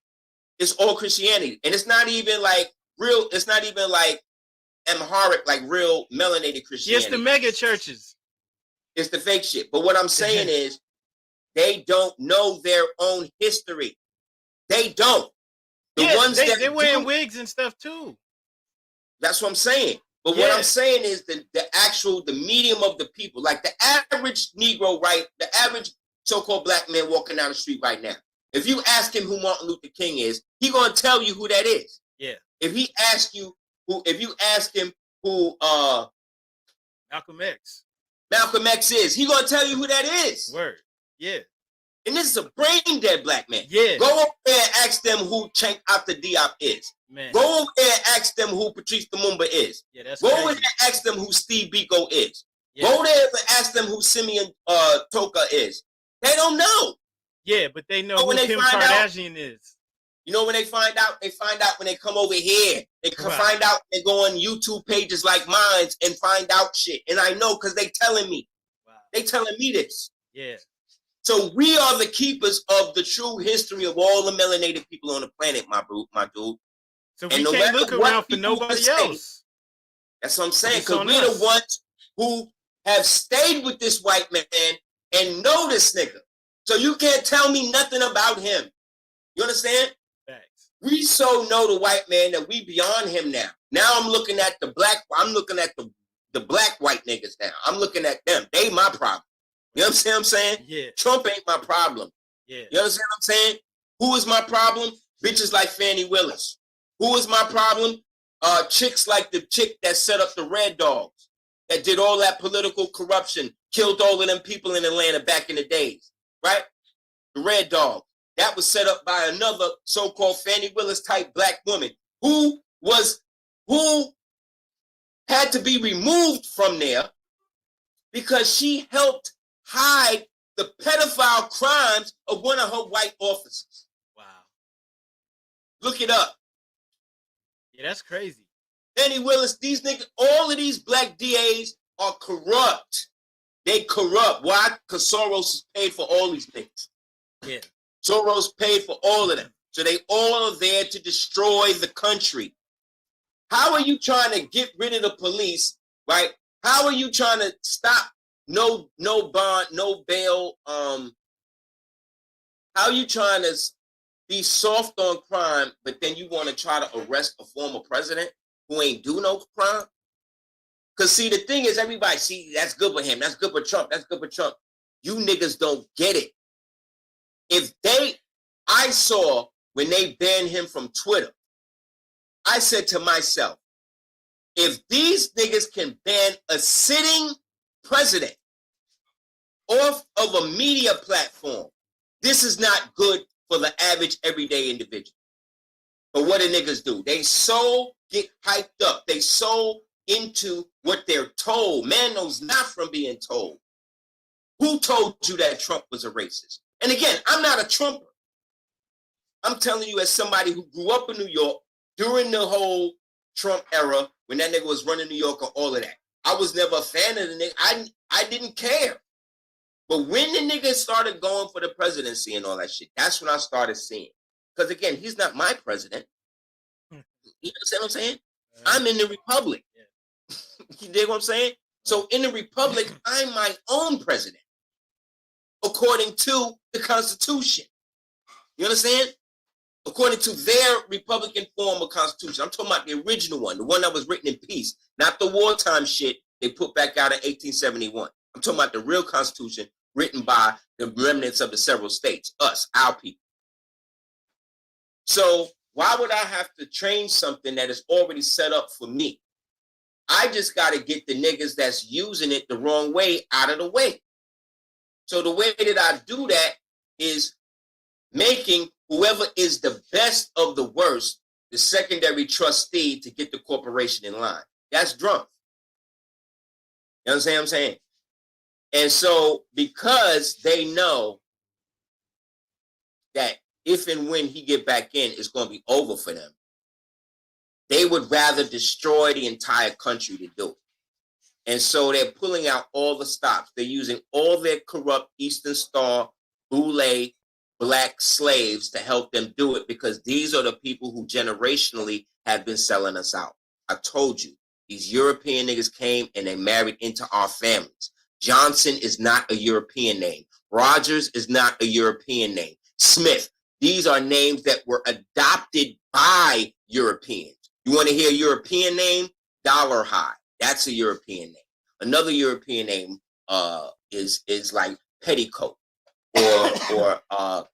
It's all Christianity. And it's not even like real, it's not even like Amharic, like real melanated Christianity. Yes, the mega churches. It's the fake shit. But what I'm saying is, they don't know their own history. They don't. The ones that they're wearing wigs and stuff too. That's what I'm saying. But what I'm saying is the medium of the people, like the average Negro, right? The average so-called black man walking down the street right now. If you ask him who Martin Luther King is, he gonna tell you who that is. Yeah. If you ask him who Malcolm X is, he gonna tell you who that is. Word. Yeah. And this is a brain dead black man. Yeah. Go over there and ask them who Cenk After Diop is. Man. Go over there and ask them who Patrice Lumumba is. Yeah, that's Go crazy. over there and ask them who Steve Biko is. Yeah. Go there and ask them who Simeon Toka is. They don't know. Yeah, but they know who Kim Kardashian is. You know when they find out? They find out when they come over here. They find out they go on YouTube pages like mine and find out shit. And I know because they telling me. Wow. They telling me this. Yeah. So we are the keepers of the true history of all the melanated people on the planet, my dude. So we can't look around for nobody else. That's what I'm saying. Because we're the ones who have stayed with this white man and know this nigga. So you can't tell me nothing about him. You understand? Thanks. We so know the white man that we beyond him now. Now I'm looking at the black white niggas now. I'm looking at them. They my problem. You understand what I'm saying? Yeah. Trump ain't my problem. Yeah. You understand what I'm saying? Who is my problem? Bitches like Fannie Willis. Who is my problem? Chicks like the chick that set up the Red Dogs, that did all that political corruption, killed all of them people in Atlanta back in the days, right? The Red Dog. That was set up by another so-called Fannie Willis type black woman who had to be removed from there because she helped hide the pedophile crimes of one of her white officers. Wow. Look it up. Yeah, that's crazy. Fannie Willis, these niggas, all of these black DAs are corrupt. They corrupt. Why? Because Soros is paid for all these things. Yeah. Soros paid for all of them. So they all are there to destroy the country. How are you trying to get rid of the police, right? How are you trying to stop no bond, no bail? How are you trying to be soft on crime, but then you want to try to arrest a former president who ain't do no crime? Because see, the thing is, everybody, see, that's good for him. That's good for Trump. That's good for Trump. You niggas don't get it. I saw when they banned him from Twitter, I said to myself, if these niggas can ban a sitting president off of a media platform, this is not good for the average everyday individual. But what do niggas do? They so get hyped up. They so into what they're told. Man knows not from being told. Who told you that Trump was a racist? And again, I'm not a Trumper. I'm telling you as somebody who grew up in New York during the whole Trump era, when that nigga was running New York and all of that. I was never a fan of the nigga. I didn't care. But when the nigga started going for the presidency and all that shit, that's when I started seeing. Because again, he's not my president. You understand what I'm saying? I'm in the Republic. You dig what I'm saying? So in the Republic, I'm my own president, according to the Constitution. You understand? According to their Republican form of Constitution. I'm talking about the original one, the one that was written in peace, not the wartime shit they put back out in 1871. I'm talking about the real Constitution written by the remnants of the several states, us, our people. So why would I have to change something that is already set up for me? I just got to get the niggas that's using it the wrong way out of the way. So the way that I do that is making whoever is the best of the worst the secondary trustee to get the corporation in line. That's Drumpf. You understand what I'm saying? And so because they know that if and when he get back in, it's going to be over for them, they would rather destroy the entire country to do it. And so they're pulling out all the stops. They're using all their corrupt Eastern Star, Boule, black slaves to help them do it, because these are the people who generationally have been selling us out. I told you, these European niggas came and they married into our families. Johnson is not a European name. Rogers is not a European name. Smith, these are names that were adopted by Europeans. You want to hear a European name? Dollar High. That's a European name. Another European name is like Petticoat or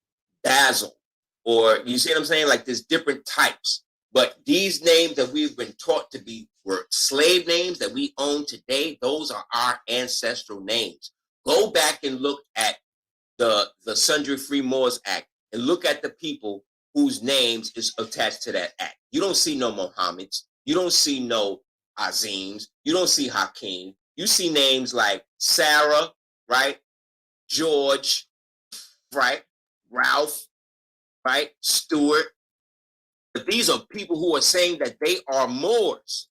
Basil, or you see what I'm saying? Like there's different types. But these names that we've been taught to be were slave names that we own today. Those are our ancestral names. Go back and look at the Sundry Free Moors Act and look at the people whose names is attached to that act. You don't see no Mohammeds. You don't see no Azims. You don't see Hakeem. You see names like Sarah, right? George, right? Ralph, right? Stewart. But these are people who are saying that they are Moors.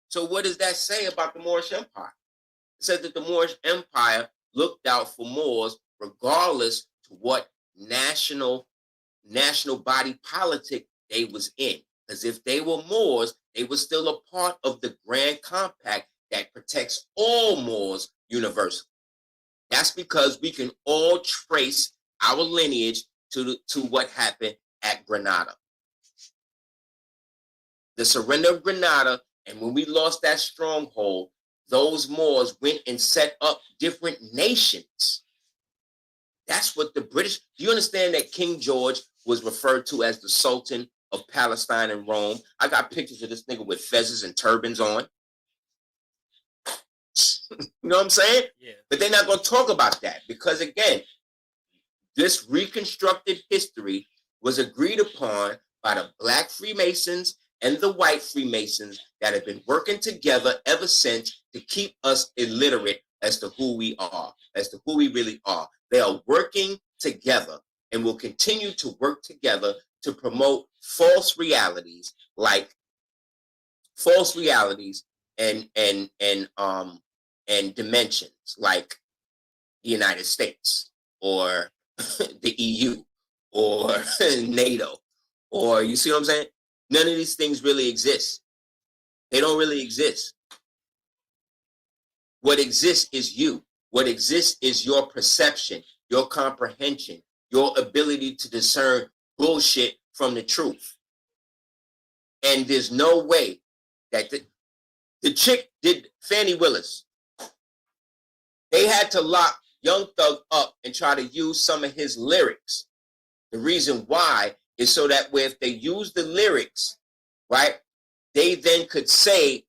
So what does that say about the Moorish Empire? It says that the Moorish Empire looked out for Moors regardless to what national body politic they was in. Because if they were Moors, they were still a part of the Grand Compact that protects all Moors universally. That's because we can all trace our lineage to what happened at Granada. The surrender of Granada, and when we lost that stronghold, those Moors went and set up different nations. That's what the British, do you understand that King George was referred to as the Sultan of Palestine and Rome? I got pictures of this nigga with fezzes and turbans on. You know what I'm saying? Yeah. But they're not going to talk about that because, again, this reconstructed history was agreed upon by the Black Freemasons and the white Freemasons that have been working together ever since to keep us illiterate as to who we are, as to who we really are. They are working together and will continue to work together to promote false realities and dimensions like the United States or the EU or NATO, or you see what I'm saying? None of these things really exist. They don't really exist. What exists is you. What exists is your perception, your comprehension, your ability to discern bullshit from the truth. And there's no way that the chick did Fannie Willis. They had to lock Young Thug up and try to use some of his lyrics. The reason why is so that if they use the lyrics, right, they then could say,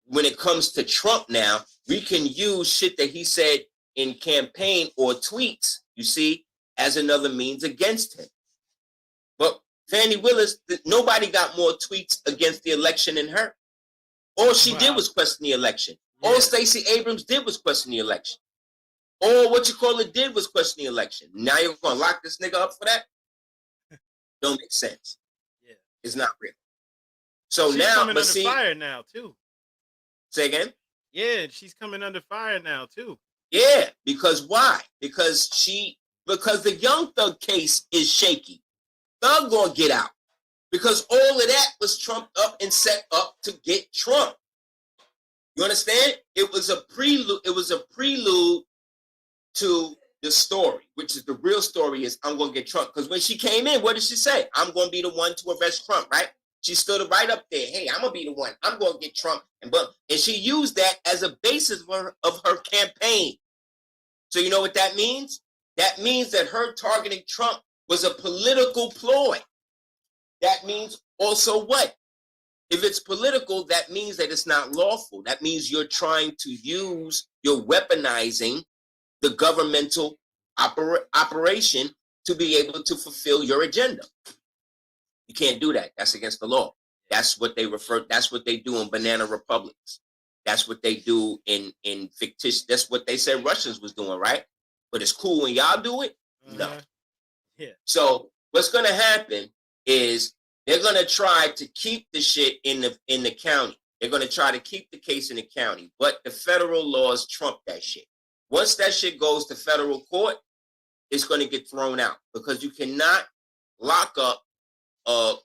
when it comes to Trump now, we can use shit that he said in campaign or tweets, you see, as another means against him. But Fannie Willis, nobody got more tweets against the election than her. All she did was question the election. Yeah. All Stacey Abrams did was question the election. All did was question the election. Now you're going to lock this nigga up for that? Don't make sense. Yeah. It's not real. So she's now, coming under fire now, too. Say again? Yeah, she's coming under fire now, too. Yeah, because why? Because the Young Thug case is shaky. Thug gonna get out. Because all of that was trumped up and set up to get Trump. You understand? It was a prelude to the story, which is the real story is I'm gonna get Trump. Because when she came in, what did she say? I'm gonna be the one to arrest Trump, right? She stood right up there. Hey, I'm gonna be the one. I'm gonna get Trump. And she used that as a basis of her campaign. So you know what that means? That means that her targeting Trump was a political ploy. That means also what? If it's political, that means that it's not lawful. That means you're trying to you're weaponizing the governmental operation to be able to fulfill your agenda. You can't do that. That's against the law. That's what they do in banana republics. That's what they do in fictitious. That's what they said Russians was doing, right? But it's cool when y'all do it. No. Yeah. So what's going to happen is they're going to try to keep the shit in the county. They're going to try to keep the case in the county, but the federal laws trump that shit. Once that shit goes to federal court, it's going to get thrown out because you cannot lock up a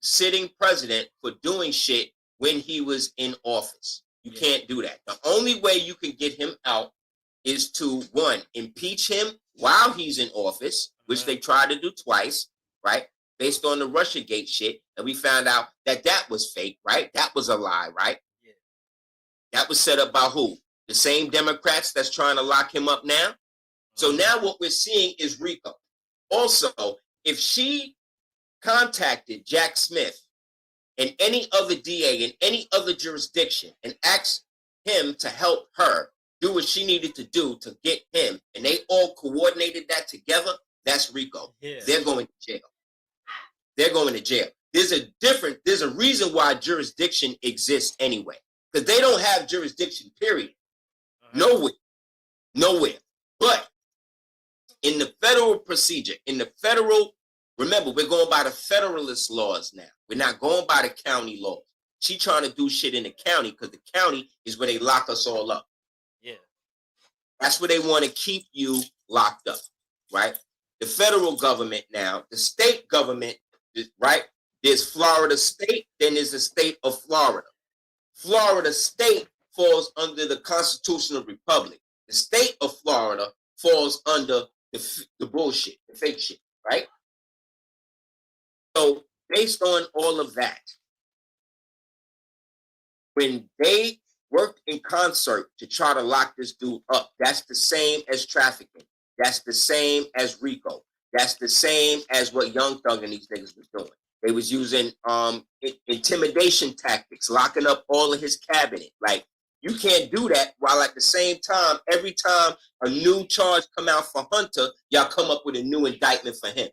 sitting president for doing shit when he was in office. You can't do that. The only way you can get him out is to, one, impeach him while he's in office, which they tried to do twice, right? Based on the Russiagate shit. And we found out that was fake, right? That was a lie, right? Yeah. That was set up by who? The same Democrats that's trying to lock him up now. So now what we're seeing is RICO. Also, if she contacted Jack Smith and any other DA in any other jurisdiction and asked him to help her do what she needed to do to get him, and they all coordinated that together, that's RICO. Yeah. They're going to jail. They're going to jail. There's a reason why jurisdiction exists anyway. Because they don't have jurisdiction, period. Nowhere. But in the federal procedure, in the federal Remember, we're going by the federalist laws now. We're not going by the county laws. She trying to do shit in the county because the county is where they lock us all up. Yeah. That's where they want to keep you locked up, right? The federal government now, the state government, right? There's Florida state, then there's the state of Florida. Florida state falls under the constitutional republic. The state of Florida falls under the bullshit, the fake shit, right? So based on all of that, when they worked in concert to try to lock this dude up, that's the same as trafficking. That's the same as RICO. That's the same as what Young Thug and these niggas was doing. They was using intimidation tactics, locking up all of his cabinet. Like, you can't do that while at the same time, every time a new charge come out for Hunter, y'all come up with a new indictment for him.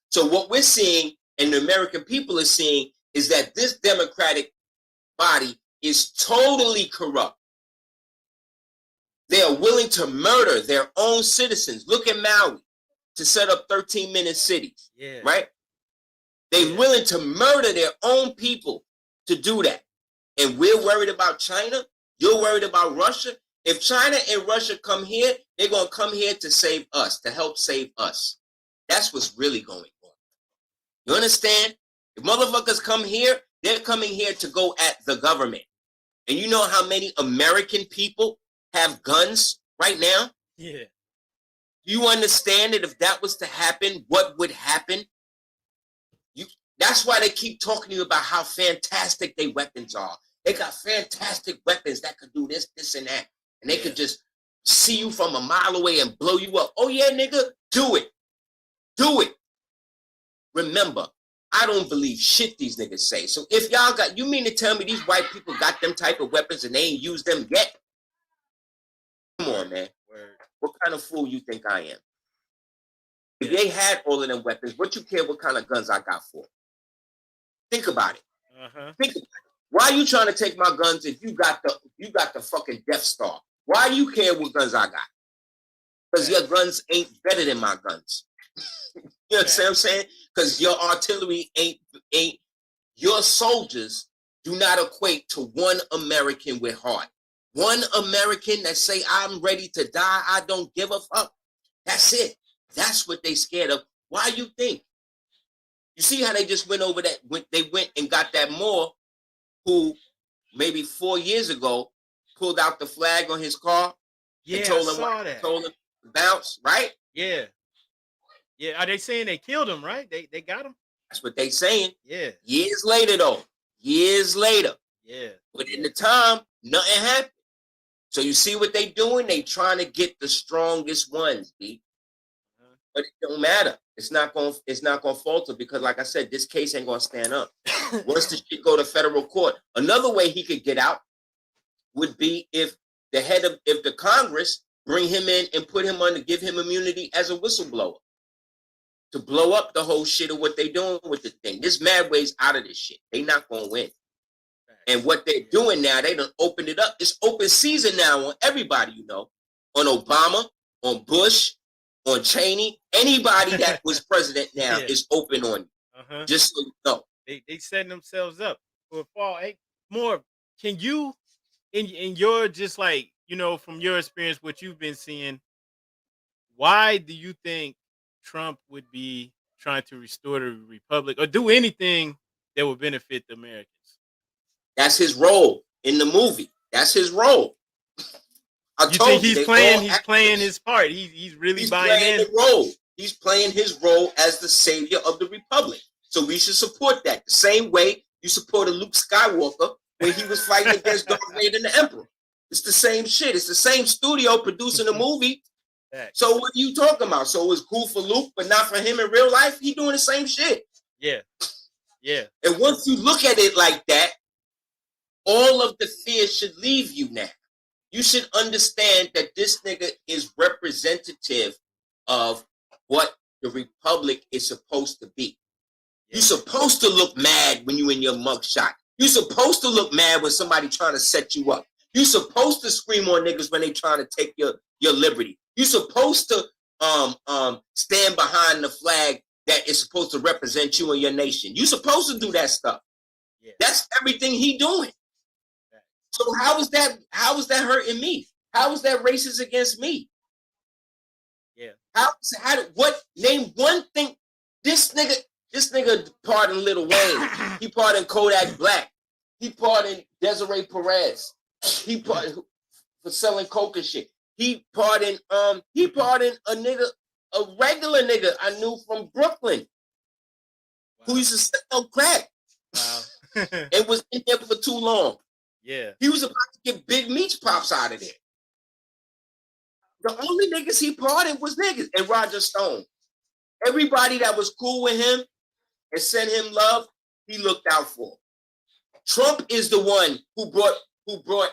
So what we're seeing, and the American people are seeing, is that this Democratic body is totally corrupt. They are willing to murder their own citizens. Look at Maui, to set up 13-minute cities, right? They're willing to murder their own people to do that. And we're worried about China. You're worried about Russia. If China and Russia come here, they're going to come here to save us, to help save us. That's what's really going on. You understand? If motherfuckers come here, they're coming here to go at the government. And you know how many American people have guns right now? Yeah. You understand that if that was to happen, what would happen? That's why they keep talking to you about how fantastic their weapons are. They got fantastic weapons that could do this, this, and that. And they could just see you from a mile away and blow you up. Oh, yeah, nigga, do it. Do it. Remember, I don't believe shit these niggas say. So if y'all got, you mean to tell me these white people got them type of weapons and they ain't used them yet? Come on, man. What kind of fool you think I am? If they had all of them weapons, what you care what kind of guns I got for? Think about it. Think about it. Why are you trying to take my guns if you got the fucking Death Star? Why do you care what guns I got? Because your guns ain't better than my guns. You know what I'm saying? Because your artillery ain't your soldiers do not equate to one American with heart. One American that say, I'm ready to die, I don't give a fuck. That's it. That's what they scared of. Why you think? You see how they just went over that? They went and got that Moor who maybe 4 years ago pulled out the flag on his car and told him to bounce, right? Yeah. Yeah. Are they saying they killed him, right? They got him? That's what they saying. Yeah. Years later, though. Years later. Yeah. But in the time, nothing happened. So you see what they doing? They trying to get the strongest ones, B. But it don't matter. It's not gonna falter because, like I said, this case ain't gonna stand up. Once the shit go to federal court, another way he could get out would be if the Congress bring him in and put him on to give him immunity as a whistleblower to blow up the whole shit of what they doing with the thing. This mad way's out of this shit. They not gonna win. And what they're doing now, they done opened it up. It's open season now on everybody, you know, on Obama, on Bush, on Cheney. Anybody that was president now is open on you. Just so you know. They setting themselves up for a fall. Hey, more, can you, in your, just like, you know, from your experience, what you've been seeing, why do you think Trump would be trying to restore the republic or do anything that would benefit the Americans? That's his role in the movie. That's his role. You think he's playing his part? He's really buying in. The role. He's playing his role as the savior of the republic. So we should support that. The same way you supported Luke Skywalker when he was fighting against Darth Vader and the Emperor. It's the same shit. It's the same studio producing the movie. So what are you talking about? So it's cool for Luke, but not for him in real life? He doing the same shit. Yeah. Yeah. And once you look at it like that, all of the fear should leave you now. You should understand that this nigga is representative of what the republic is supposed to be. You're supposed to look mad when you in your mugshot. You're supposed to look mad when somebody trying to set you up. You're supposed to scream on niggas when they trying to take your liberty. You're supposed to stand behind the flag that is supposed to represent you and your nation. You're supposed to do that stuff. Yeah. That's everything he doing. So how is that hurting me? How is that racist against me? Yeah. Name one thing? This nigga pardoned Lil Wayne. He pardoned Kodak Black. He pardoned Desiree Perez. He pardoned for selling coke and shit. He pardoned a nigga, a regular nigga I knew from Brooklyn who used to sell crack. Wow. And was in there for too long. Yeah. He was about to get Big Meech pops out of there. The only niggas he pardoned was niggas. And Roger Stone. Everybody that was cool with him and sent him love, he looked out for. Trump is the one who brought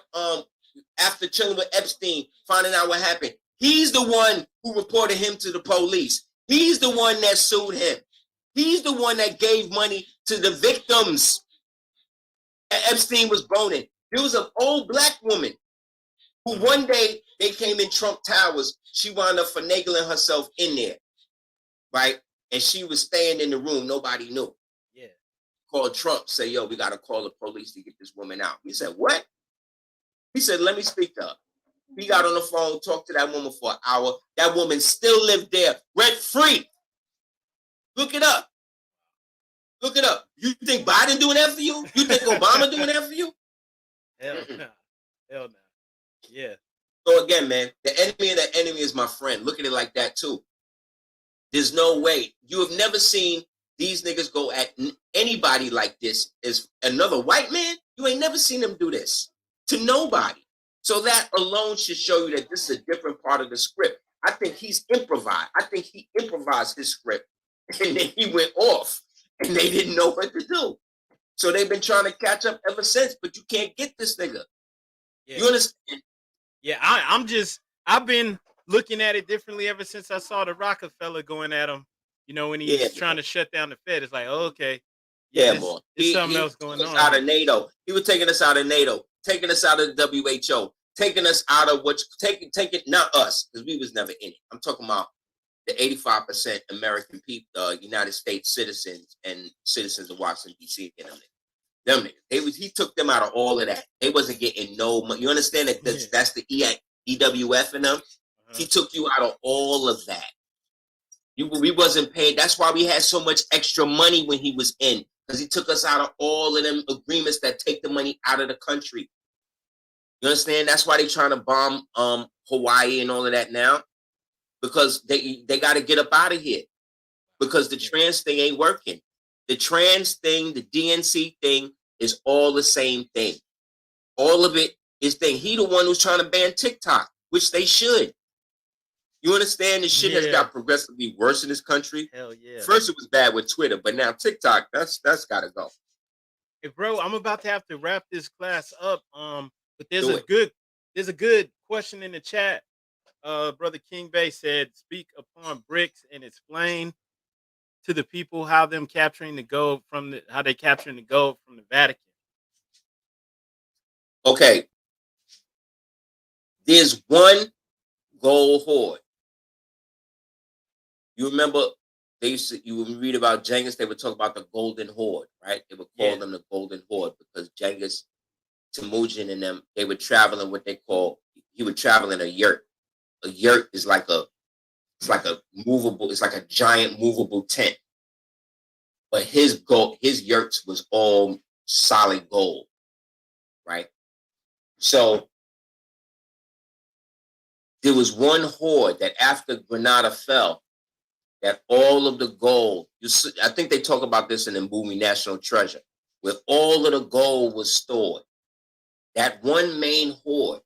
after chilling with Epstein, finding out what happened. He's the one who reported him to the police. He's the one that sued him. He's the one that gave money to the victims that Epstein was boning. There was an old black woman who one day they came in Trump Towers. She wound up finagling herself in there, right? And she was staying in the room. Nobody knew. Yeah. Called Trump, say, yo, we got to call the police to get this woman out. He said, what? He said, let me speak to her. He got on the phone, talked to that woman for an hour. That woman still lived there, rent free. Look it up. Look it up. You think Biden doing that for you? You think Obama doing that for you? Hell no. Hell no. Yeah. So again, man, the enemy of the enemy is my friend. Look at it like that too. There's no way. You have never seen these niggas go at anybody like this as another white man. You ain't never seen them do this to nobody. So that alone should show you that this is a different part of the script. I think he's improvised. I think he improvised his script and then he went off and they didn't know what to do. So they've been trying to catch up ever since, but you can't get this nigga. Yeah. You understand? Yeah, I've been looking at it differently ever since I saw the Rockefeller going at him. You know, when he's trying to shut down the Fed, it's like, oh, okay. Yeah, there's, boy. There's something else going on. Out of NATO. He was taking us out of NATO, taking us out of the WHO, taking us out of taking not us, because we was never in it. I'm talking about the 85% American people, United States citizens and citizens of Washington, D.C. Them niggas. He took them out of all of that. They wasn't getting no money. You understand that that's the EWF in them? Uh-huh. He took you out of all of that. We wasn't paid. That's why we had so much extra money when he was in, because he took us out of all of them agreements that take the money out of the country. You understand? That's why they trying to bomb Hawaii and all of that now, because they got to get up out of here, because the trans thing ain't working. The trans thing, the DNC thing is all the same thing. All of it is thing. He the one who's trying to ban TikTok, which they should. You understand? This shit has got progressively worse in this country. Hell yeah. First it was bad with Twitter, but now TikTok, that's got to go. Hey, bro, I'm about to have to wrap this class up. But there's a good question in the chat. Brother King Bay said, "Speak upon BRICS and explain to the people how they capturing the gold from the Vatican." Okay. There's one gold hoard. You remember you would read about Genghis, they would talk about the golden hoard, right? They would call them the golden hoard because Genghis, Temujin and them, they would travel in he would travel in a yurt. A yurt is like it's like a giant movable tent. But his yurts was all solid gold, right? So there was one hoard that after Granada fell, that all of the gold, I think they talk about this in the movie National Treasure, where all of the gold was stored. That one main hoard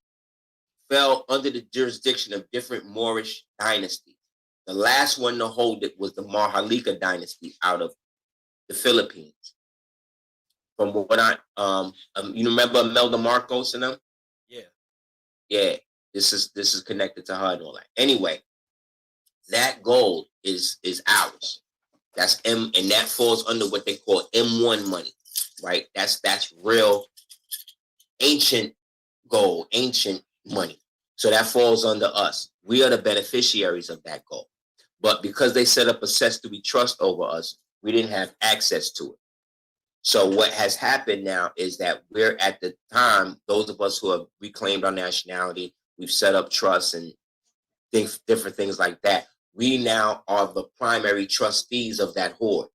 fell under the jurisdiction of different Moorish dynasties. The last one to hold it was the Maharlika dynasty out of the Philippines. From what you remember Imelda Marcos and them? Yeah. This is connected to her and all that. Anyway, that gold is ours. That's and that falls under what they call M1 money, right? That's real ancient gold, ancient money. So that falls under us. We are the beneficiaries of that gold. But because they set up a custody trust over us, we didn't have access to it. So what has happened now is that we're at the time, those of us who have reclaimed our nationality, we've set up trusts and different things like that. We now are the primary trustees of that hoard.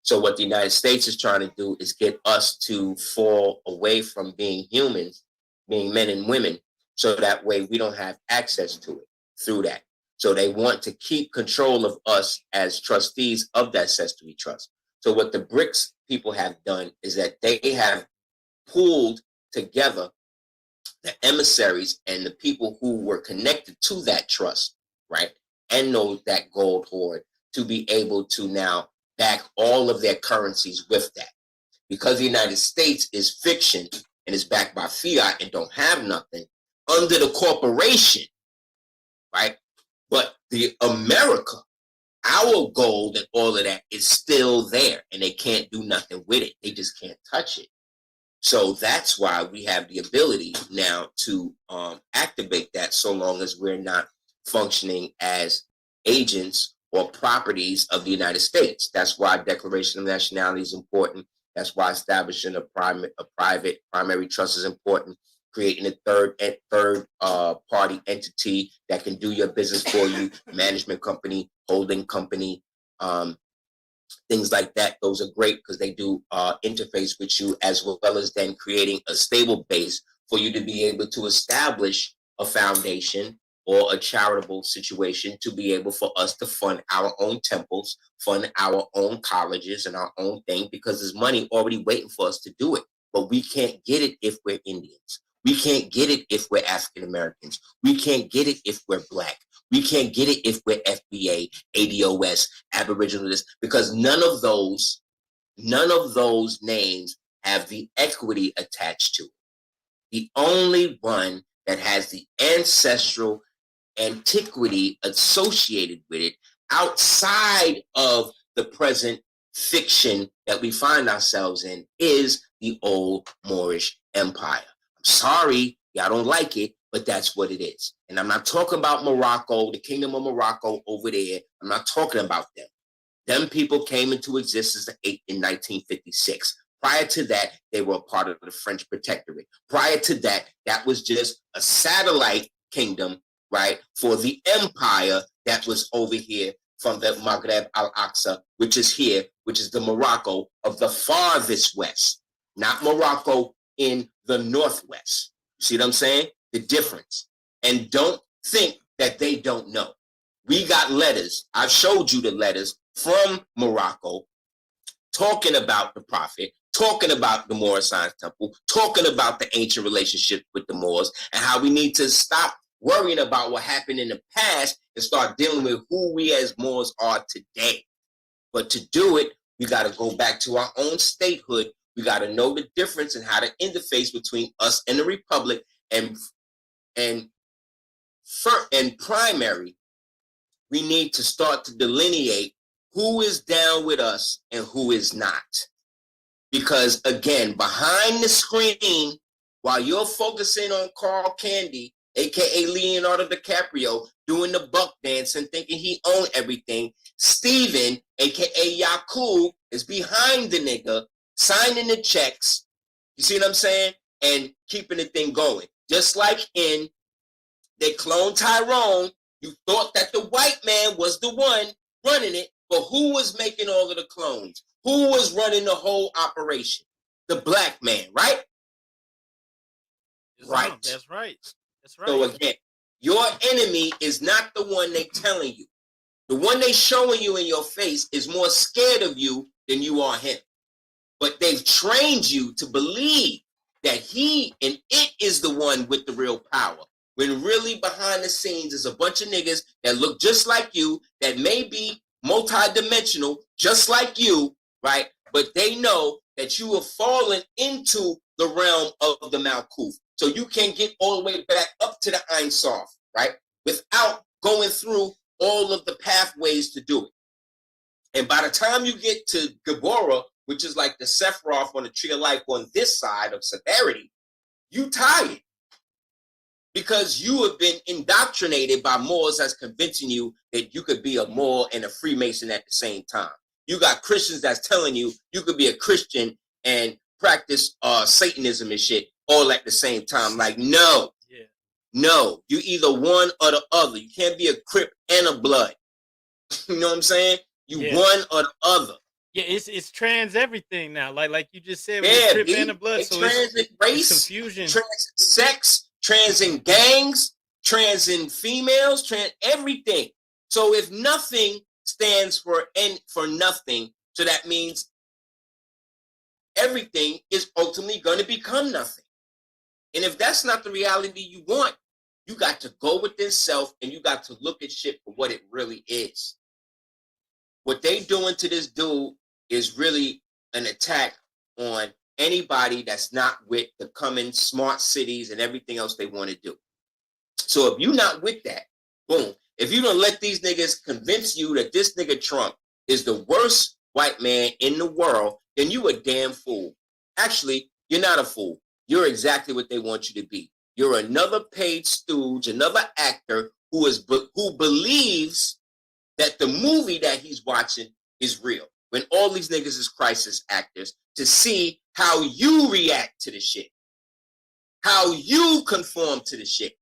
So what the United States is trying to do is get us to fall away from being humans, being men and women, so that way we don't have access to it through that. So they want to keep control of us as trustees of that Sesame Trust. So what the BRICS people have done is that they have pulled together the emissaries and the people who were connected to that trust, right? And know that gold hoard to be able to now back all of their currencies with that. Because the United States is fiction and is backed by fiat and don't have nothing under the corporation, right? But the America, our gold and all of that is still there and they can't do nothing with it. They just can't touch it. So that's why we have the ability now to activate that, so long as we're not functioning as agents or properties of the United States. That's why Declaration of Nationality is important. That's why establishing a private primary trust is important. Creating a third party entity that can do your business for you, management company, holding company, things like that. Those are great because they do interface with you, as well as then creating a stable base for you to be able to establish a foundation or a charitable situation to be able for us to fund our own temples, fund our own colleges and our own thing, because there's money already waiting for us to do it. But we can't get it if we're Indians. We can't get it if we're African Americans. We can't get it if we're Black. We can't get it if we're FBA, ADOS, Aboriginalist, because none of those names have the equity attached to it. The only one that has the ancestral antiquity associated with it, outside of the present fiction that we find ourselves in, is the old Moorish Empire. I'm sorry, y'all don't like it, but that's what it is. And I'm not talking about Morocco, the Kingdom of Morocco over there. I'm not talking about them. Them people came into existence in 1956. Prior to that, they were a part of the French Protectorate. Prior to that, that was just a satellite kingdom, right, for the empire that was over here from the Maghreb al-Aqsa, which is here, which is the Morocco of the farthest west, not Morocco in the northwest. See what I'm saying? The difference. And don't think that they don't know. We got letters. I've showed you the letters from Morocco talking about the prophet, talking about the Moorish Science Temple, talking about the ancient relationship with the Moors, and how we need to stop worrying about what happened in the past and start dealing with who we as Moors are today. But to do it, we got to go back to our own statehood. We got to know the difference and how to interface between us and the Republic, and primary, we need to start to delineate who is down with us and who is not. Because again, behind the screen, while you're focusing on Carl Candy, aka Leonardo DiCaprio, doing the buck dance and thinking he owned everything, Steven, aka Yakub, is behind the nigga, signing the checks. You see what I'm saying? And keeping the thing going. Just like in They Cloned Tyrone, you thought that the white man was the one running it, but who was making all of the clones? Who was running the whole operation? The black man, right? Right. That's right. That's right. So again, your enemy is not the one they telling you. The one they showing you in your face is more scared of you than you are him. But they've trained you to believe that he and it is the one with the real power. When really behind the scenes is a bunch of niggas that look just like you, that may be multidimensional, just like you, right? But they know that you have fallen into the realm of the Malkuth. So you can get all the way back up to the Ein Sof, right? Without going through all of the pathways to do it. And by the time you get to Gabora, which is like the Sephiroth on the tree of life on this side of severity, you tired. because you have been indoctrinated by Moors that's convincing you that you could be a Moor and a Freemason at the same time. You got Christians that's telling you you could be a Christian and practice Satanism and shit all at the same time. Like, no. Yeah. No. You either one or the other. You can't be a Crip and a Blood. You know what I'm saying? You one or the other. Yeah, it's trans everything now. Like you just said, yeah, Crip and the Blood. So trans in race, it's confusion. Trans sex, trans in gangs, trans in females, trans everything. So if nothing stands for nothing, so that means everything is ultimately going to become nothing. And if that's not the reality you want, you got to go within self and you got to look at shit for what it really is. What they doing to this dude is really an attack on anybody that's not with the coming smart cities and everything else they want to do. So if you're not with that, boom. If you don't let these niggas convince you that this nigga Trump is the worst white man in the world, then you a damn fool. Actually, you're not a fool. You're exactly what they want you to be. You're another paid stooge, another actor who believes that the movie that he's watching is real. When all these niggas is crisis actors to see how you react to the shit, how you conform to the shit.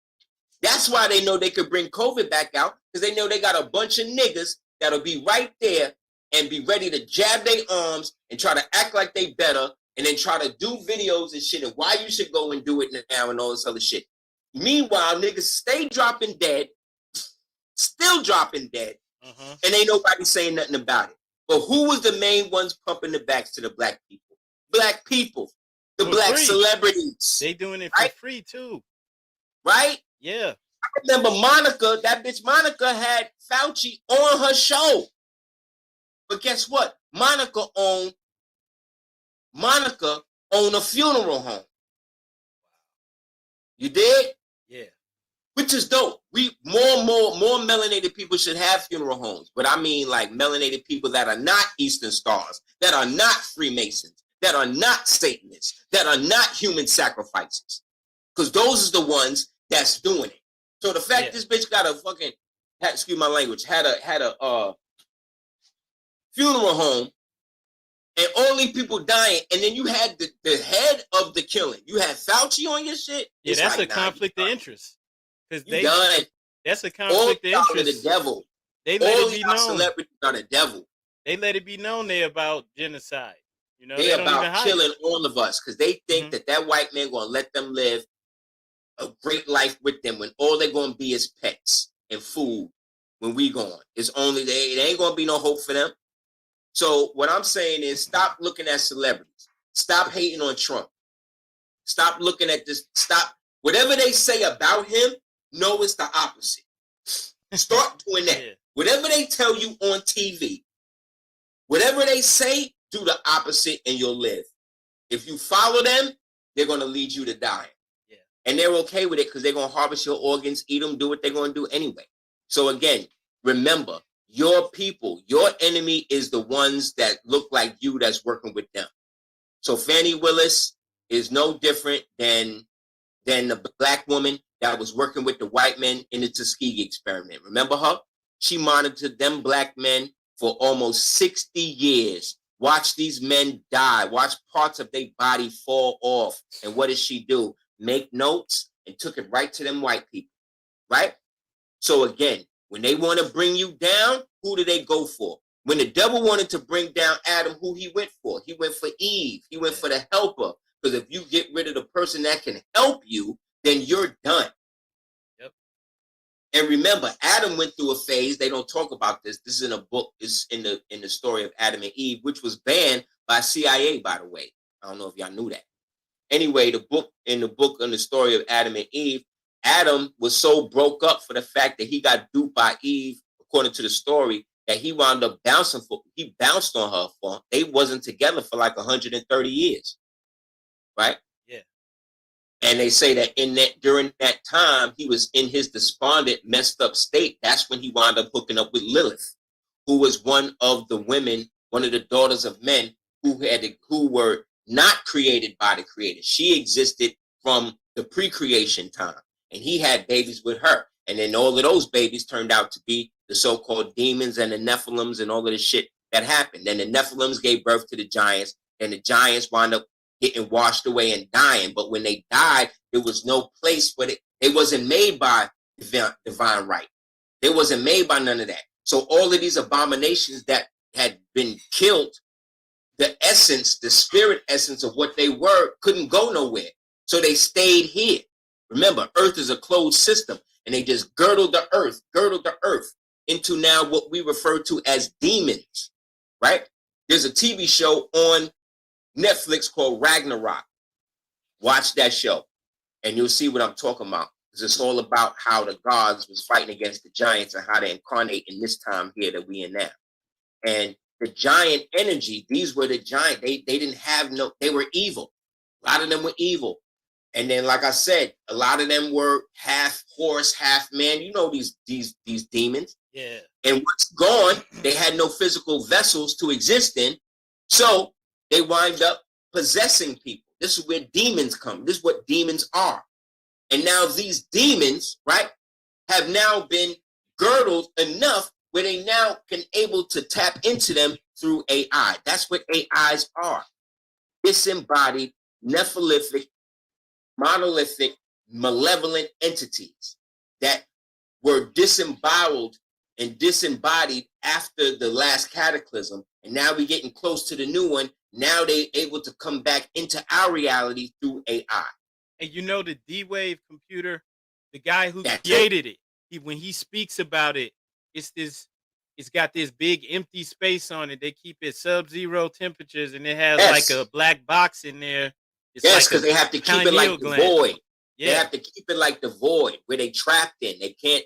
That's why they know they could bring COVID back out, because they know they got a bunch of niggas that'll be right there and be ready to jab their arms and try to act like they better and then try to do videos and shit and why you should go and do it now and all this other shit. Meanwhile, niggas stay dropping dead, still dropping dead, and ain't nobody saying nothing about it. But who was the main ones pumping the backs to the black people? Black people. The black celebrities. They doing it for free too. Right? Yeah. I remember Monica, that bitch Monica had Fauci on her show. But guess what? Monica owned a funeral home. You did? Yeah. Which is dope. We more melanated people should have funeral homes. But I mean like melanated people that are not Eastern Stars, that are not Freemasons, that are not Satanists, that are not human sacrifices. Because those are the ones that's doing it. So the fact this bitch got a fucking, excuse my language, had a funeral home and only people dying, and then you had the head of the killing. You had Fauci on your shit. Yeah, that's like, a conflict of interest. Because they done. That's a conflict of interest. The devil. They let it be known. Celebrities are the devil. They let it be known they're about genocide. You know, they about killing all of us because they think that white man gonna let them live a great life with them when all they're gonna be is pets and food when we gone. It's only there ain't gonna be no hope for them. So what I'm saying is stop looking at celebrities. Stop hating on Trump. Stop looking at this. Stop. Whatever they say about him, know it's the opposite. Start doing that. Whatever they tell you on TV, whatever they say, do the opposite and you'll live. If you follow them, they're going to lead you to dying. Yeah. And they're okay with it because they're going to harvest your organs, eat them, do what they're going to do anyway. So again, remember, your people, your enemy is the ones that look like you that's working with them. So Fannie Willis is no different than the black woman that was working with the white men in the Tuskegee experiment. Remember her? She monitored them black men for almost 60 years. Watch these men die. Watch parts of their body fall off. And what did she do? Make notes and took it right to them white people. Right? So again, when they want to bring you down, who do they go for? When the devil wanted to bring down Adam, who he went for? He went for Eve. He went for the helper. Because if you get rid of the person that can help you, then you're done. Yep. And remember, Adam went through a phase. They don't talk about this. This is in a book. It's in the story of Adam and Eve, which was banned by CIA, by the way. I don't know if y'all knew that. Anyway, the book on the story of Adam and Eve, Adam was so broke up for the fact that he got duped by Eve, according to the story, that he wound up he bounced on her for. They wasn't together for like 130 years. Right? Yeah. And they say that during that time, he was in his despondent, messed up state. That's when he wound up hooking up with Lilith, who was one of the women, one of the daughters of men who were not created by the creator. She existed from the pre-creation time. and he had babies with her. And then all of those babies turned out to be the so-called demons and the Nephilims and all of the shit that happened. Then the Nephilims gave birth to the giants, and the giants wound up getting washed away and dying. But when they died, there was no place for it. It wasn't made by divine right. It wasn't made by none of that. So all of these abominations that had been killed, the essence, the spirit essence of what they were, couldn't go nowhere. So they stayed here. Remember, earth is a closed system, and they just girdled the earth into now what we refer to as demons, right? There's a TV show on Netflix called Ragnarok. Watch that show, and you'll see what I'm talking about. It's all about how the gods was fighting against the giants and how they incarnate in this time here that we in now. And the giant energy, these were the giant. They didn't have no, they were evil. A lot of them were evil. And then, like I said, a lot of them were half horse, half man. You know these demons. Yeah. And what's gone, they had no physical vessels to exist in. So they wind up possessing people. This is where demons come. This is what demons are. And now these demons, right, have now been girdled enough where they now can able to tap into them through AI. That's what AIs are. Disembodied, nephilitic, monolithic, malevolent entities that were disemboweled and disembodied after the last cataclysm. And now we're getting close to the new one. Now they're able to come back into our reality through AI. And you know the D-Wave computer, the guy who That's created it, when he speaks about it, it's got this big empty space on it. They keep it sub-zero temperatures, and it has like a black box in there. It's yes, like because they have to keep it like the void. Yeah. They have to keep it like the void where they trapped in. They can't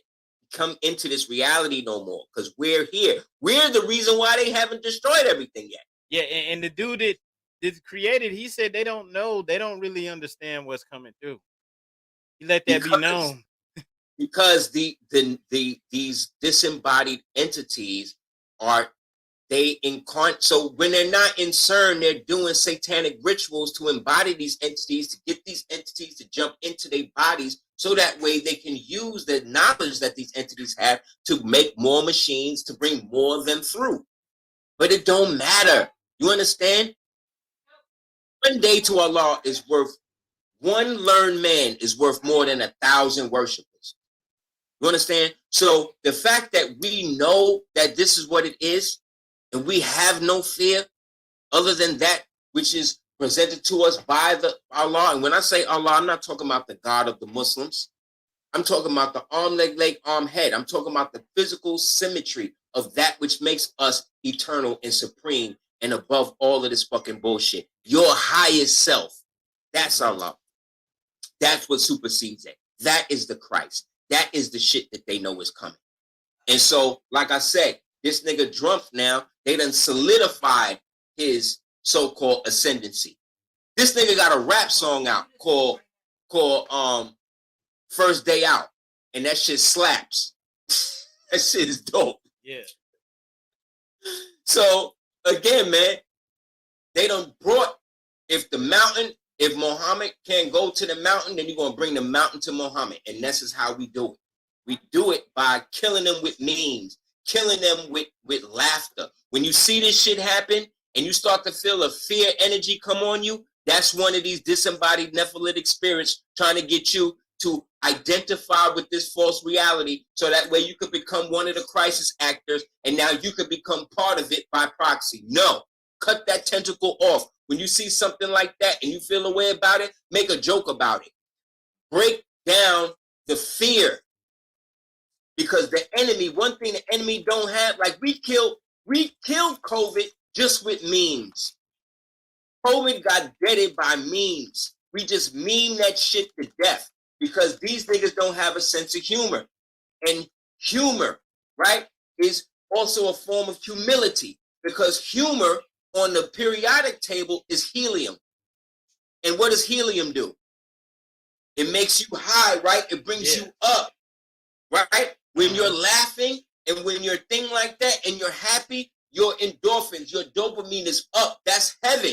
come into this reality no more because we're here. We're the reason why they haven't destroyed everything yet. Yeah, and the dude that created, he said they don't know, they don't really understand what's coming through. He let that be known. Because these disembodied entities are, they incarnate. So when they're not in CERN, they're doing satanic rituals to embody these entities, to get these entities to jump into their bodies, so that way they can use the knowledge that these entities have to make more machines, to bring more of them through. But it don't matter. You understand? One day to Allah is worth, one learned man is worth more than 1,000 worshipers. You understand? So the fact that we know that this is what it is, and we have no fear other than that which is presented to us by Allah. And when I say Allah, I'm not talking about the God of the Muslims. I'm talking about the arm, leg, arm, head. I'm talking about the physical symmetry of that which makes us eternal and supreme and above all of this fucking bullshit. Your highest self. That's Allah. That's what supersedes it. That is the Christ. That is the shit that they know is coming. And so, like I said, this nigga Drumpf now, they done solidified his so-called ascendancy. This nigga got a rap song out called First Day Out. And that shit slaps. That shit is dope. Yeah. So, again, man, they done brought, if Muhammad can't go to the mountain, then you're going to bring the mountain to Muhammad. And this is how we do it. We do it by killing them with memes, killing them with laughter. When you see this shit happen and you start to feel a fear energy come on you, that's one of these disembodied nephilitic spirits trying to get you to identify with this false reality, so that way you could become one of the crisis actors, and now you could become part of it by proxy. No, cut that tentacle off. When you see something like that and you feel a way about it, make a joke about it. Break down the fear. Because the enemy, one thing the enemy don't have, like we killed COVID just with memes. COVID got deaded by memes. We just meme that shit to death because these niggas don't have a sense of humor. And humor, right, is also a form of humility, because humor on the periodic table is helium. And what does helium do? It makes you high, right? It brings you up, right? When you're laughing and when you're thing like that and you're happy, your endorphins, your dopamine is up. That's heaven.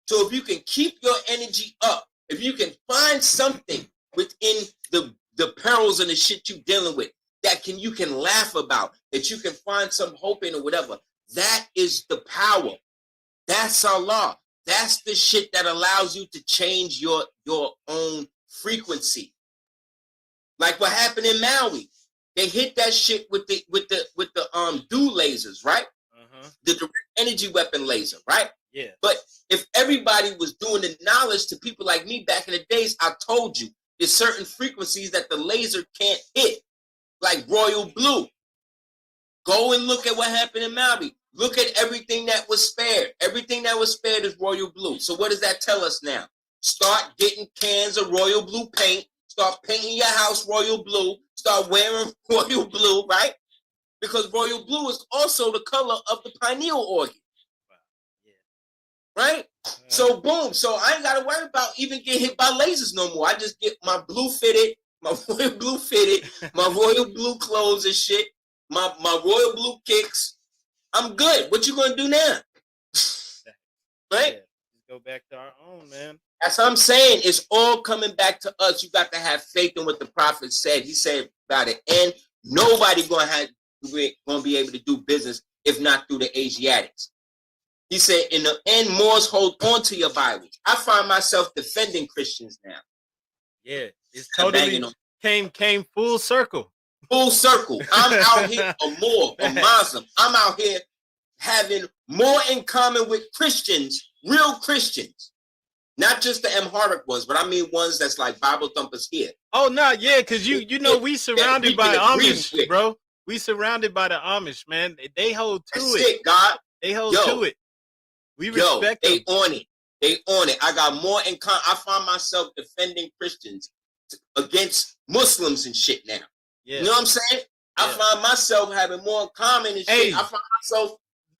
So if you can keep your energy up, if you can find something within the perils and the shit you dealing with that you can laugh about, that you can find some hope in or whatever. That is the power. That's Allah. That's the shit that allows you to change your own frequency. Like what happened in Maui. They hit that shit with the DO lasers, right? The direct energy weapon laser, right? Yeah. But if everybody was doing the knowledge to people like me back in the days, I told you there's certain frequencies that the laser can't hit, like royal blue. Go and look at what happened in Maui. Look at everything that was spared. Everything that was spared is royal blue. So what does that tell us now? Start getting cans of royal blue paint. Start painting your house royal blue. Start wearing royal blue, right? Because royal blue is also the color of the pineal organ. Right? So boom. So I ain't gotta worry about even getting hit by lasers no more. I just get my blue fitted, my royal blue fitted, my royal blue clothes and shit, my royal blue kicks. I'm good. What you gonna do now? Right? Yeah. Go back to our own, man. That's what I'm saying. It's all coming back to us. You got to have faith in what the prophet said. He said about it, and nobody gonna be able to do business if not through the Asiatics. He said, in the end, Moors hold on to your Bibles. I find myself defending Christians now. Yeah, it's totally came full circle. Full circle. I'm out here a Moor, a Muslim. I'm out here having more in common with Christians, real Christians. Not just the Amharic ones, but I mean ones that's like Bible thumpers here. Oh, no, yeah, because you know we surrounded by Amish, bro. We surrounded by the Amish, man. They hold to it. God. They hold to it. We respect them. They on it. They on it. I got more in common. I find myself defending Christians against Muslims and shit now. Yeah. You know what I'm saying? Yeah. I find myself having more in common and shit. I find myself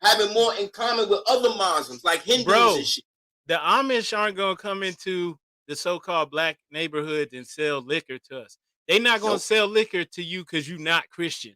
having more in common with other Muslims, like Hindus and shit. The Amish aren't going to come into the so-called black neighborhoods and sell liquor to us. They're not going to sell liquor to you because you're not Christian.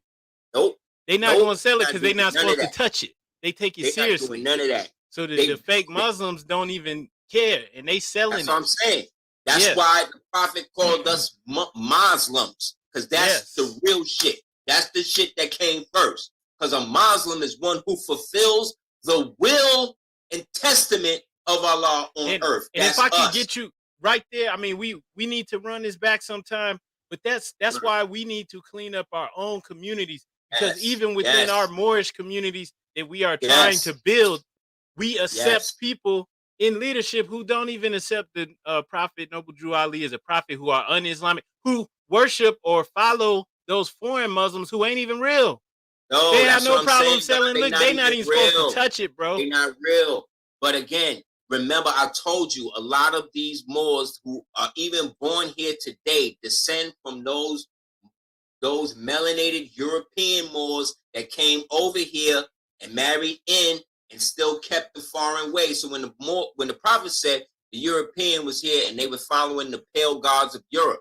Nope. They're not going to sell it because they're not supposed to touch it. They take it seriously. None of that. So the fake Muslims don't even care, and they selling it. That's what I'm saying. That's why the prophet called us Muslims, because that's the real shit. That's the shit that came first. Because a Muslim is one who fulfills the will and testament of Allah on earth. And if I can get you right there, I mean, we need to run this back sometime, but that's why we need to clean up our own communities, because even within our Moorish communities that we are trying to build, we accept people in leadership who don't even accept the Prophet Noble Drew Ali as a prophet, who are un-Islamic, who worship or follow those foreign Muslims who ain't even real. No, they have no problem selling. Look, they're not even supposed to touch it, bro. They're not real. But again, remember, I told you a lot of these Moors who are even born here today descend from those melanated European Moors that came over here and married in and still kept the foreign way. So when the prophet said the European was here and they were following the pale gods of Europe,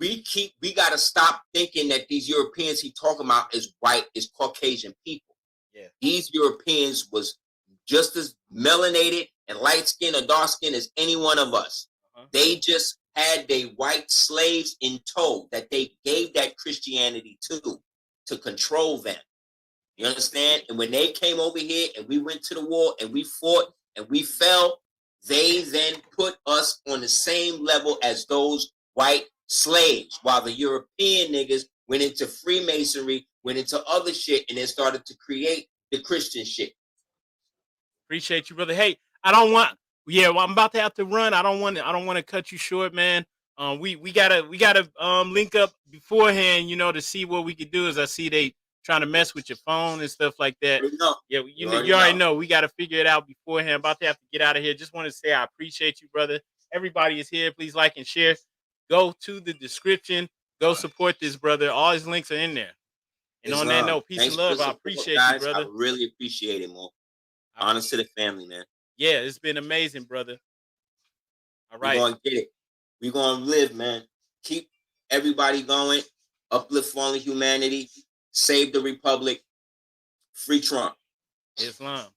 we got to stop thinking that these Europeans he talking about is white, is Caucasian people. Yeah, these Europeans was just as melanated and light skinned or dark skinned as any one of us. They just had their white slaves in tow that they gave that Christianity to control them. You understand? And when they came over here and we went to the war and we fought and we fell, they then put us on the same level as those white slaves, while the European niggas went into Freemasonry, went into other shit, and then started to create the Christian shit. Appreciate you, brother. Hey, I'm about to have to run. I don't want to cut you short, man. We gotta link up beforehand, to see what we could do. As I see they trying to mess with your phone and stuff like that. Yeah, you already know. We got to figure it out beforehand. About to have to get out of here. Just want to say I appreciate you, brother. Everybody is here. Please like and share. Go to the description. Go support this brother. All his links are in there. And on that note, peace and love. I appreciate you, brother. I really appreciate it, Mo. Honest to the family, man. Yeah, it's been amazing, brother. All right. We're going to get it. We're going to live, man. Keep everybody going. Uplift fallen humanity. Save the republic. Free Trump. Islam.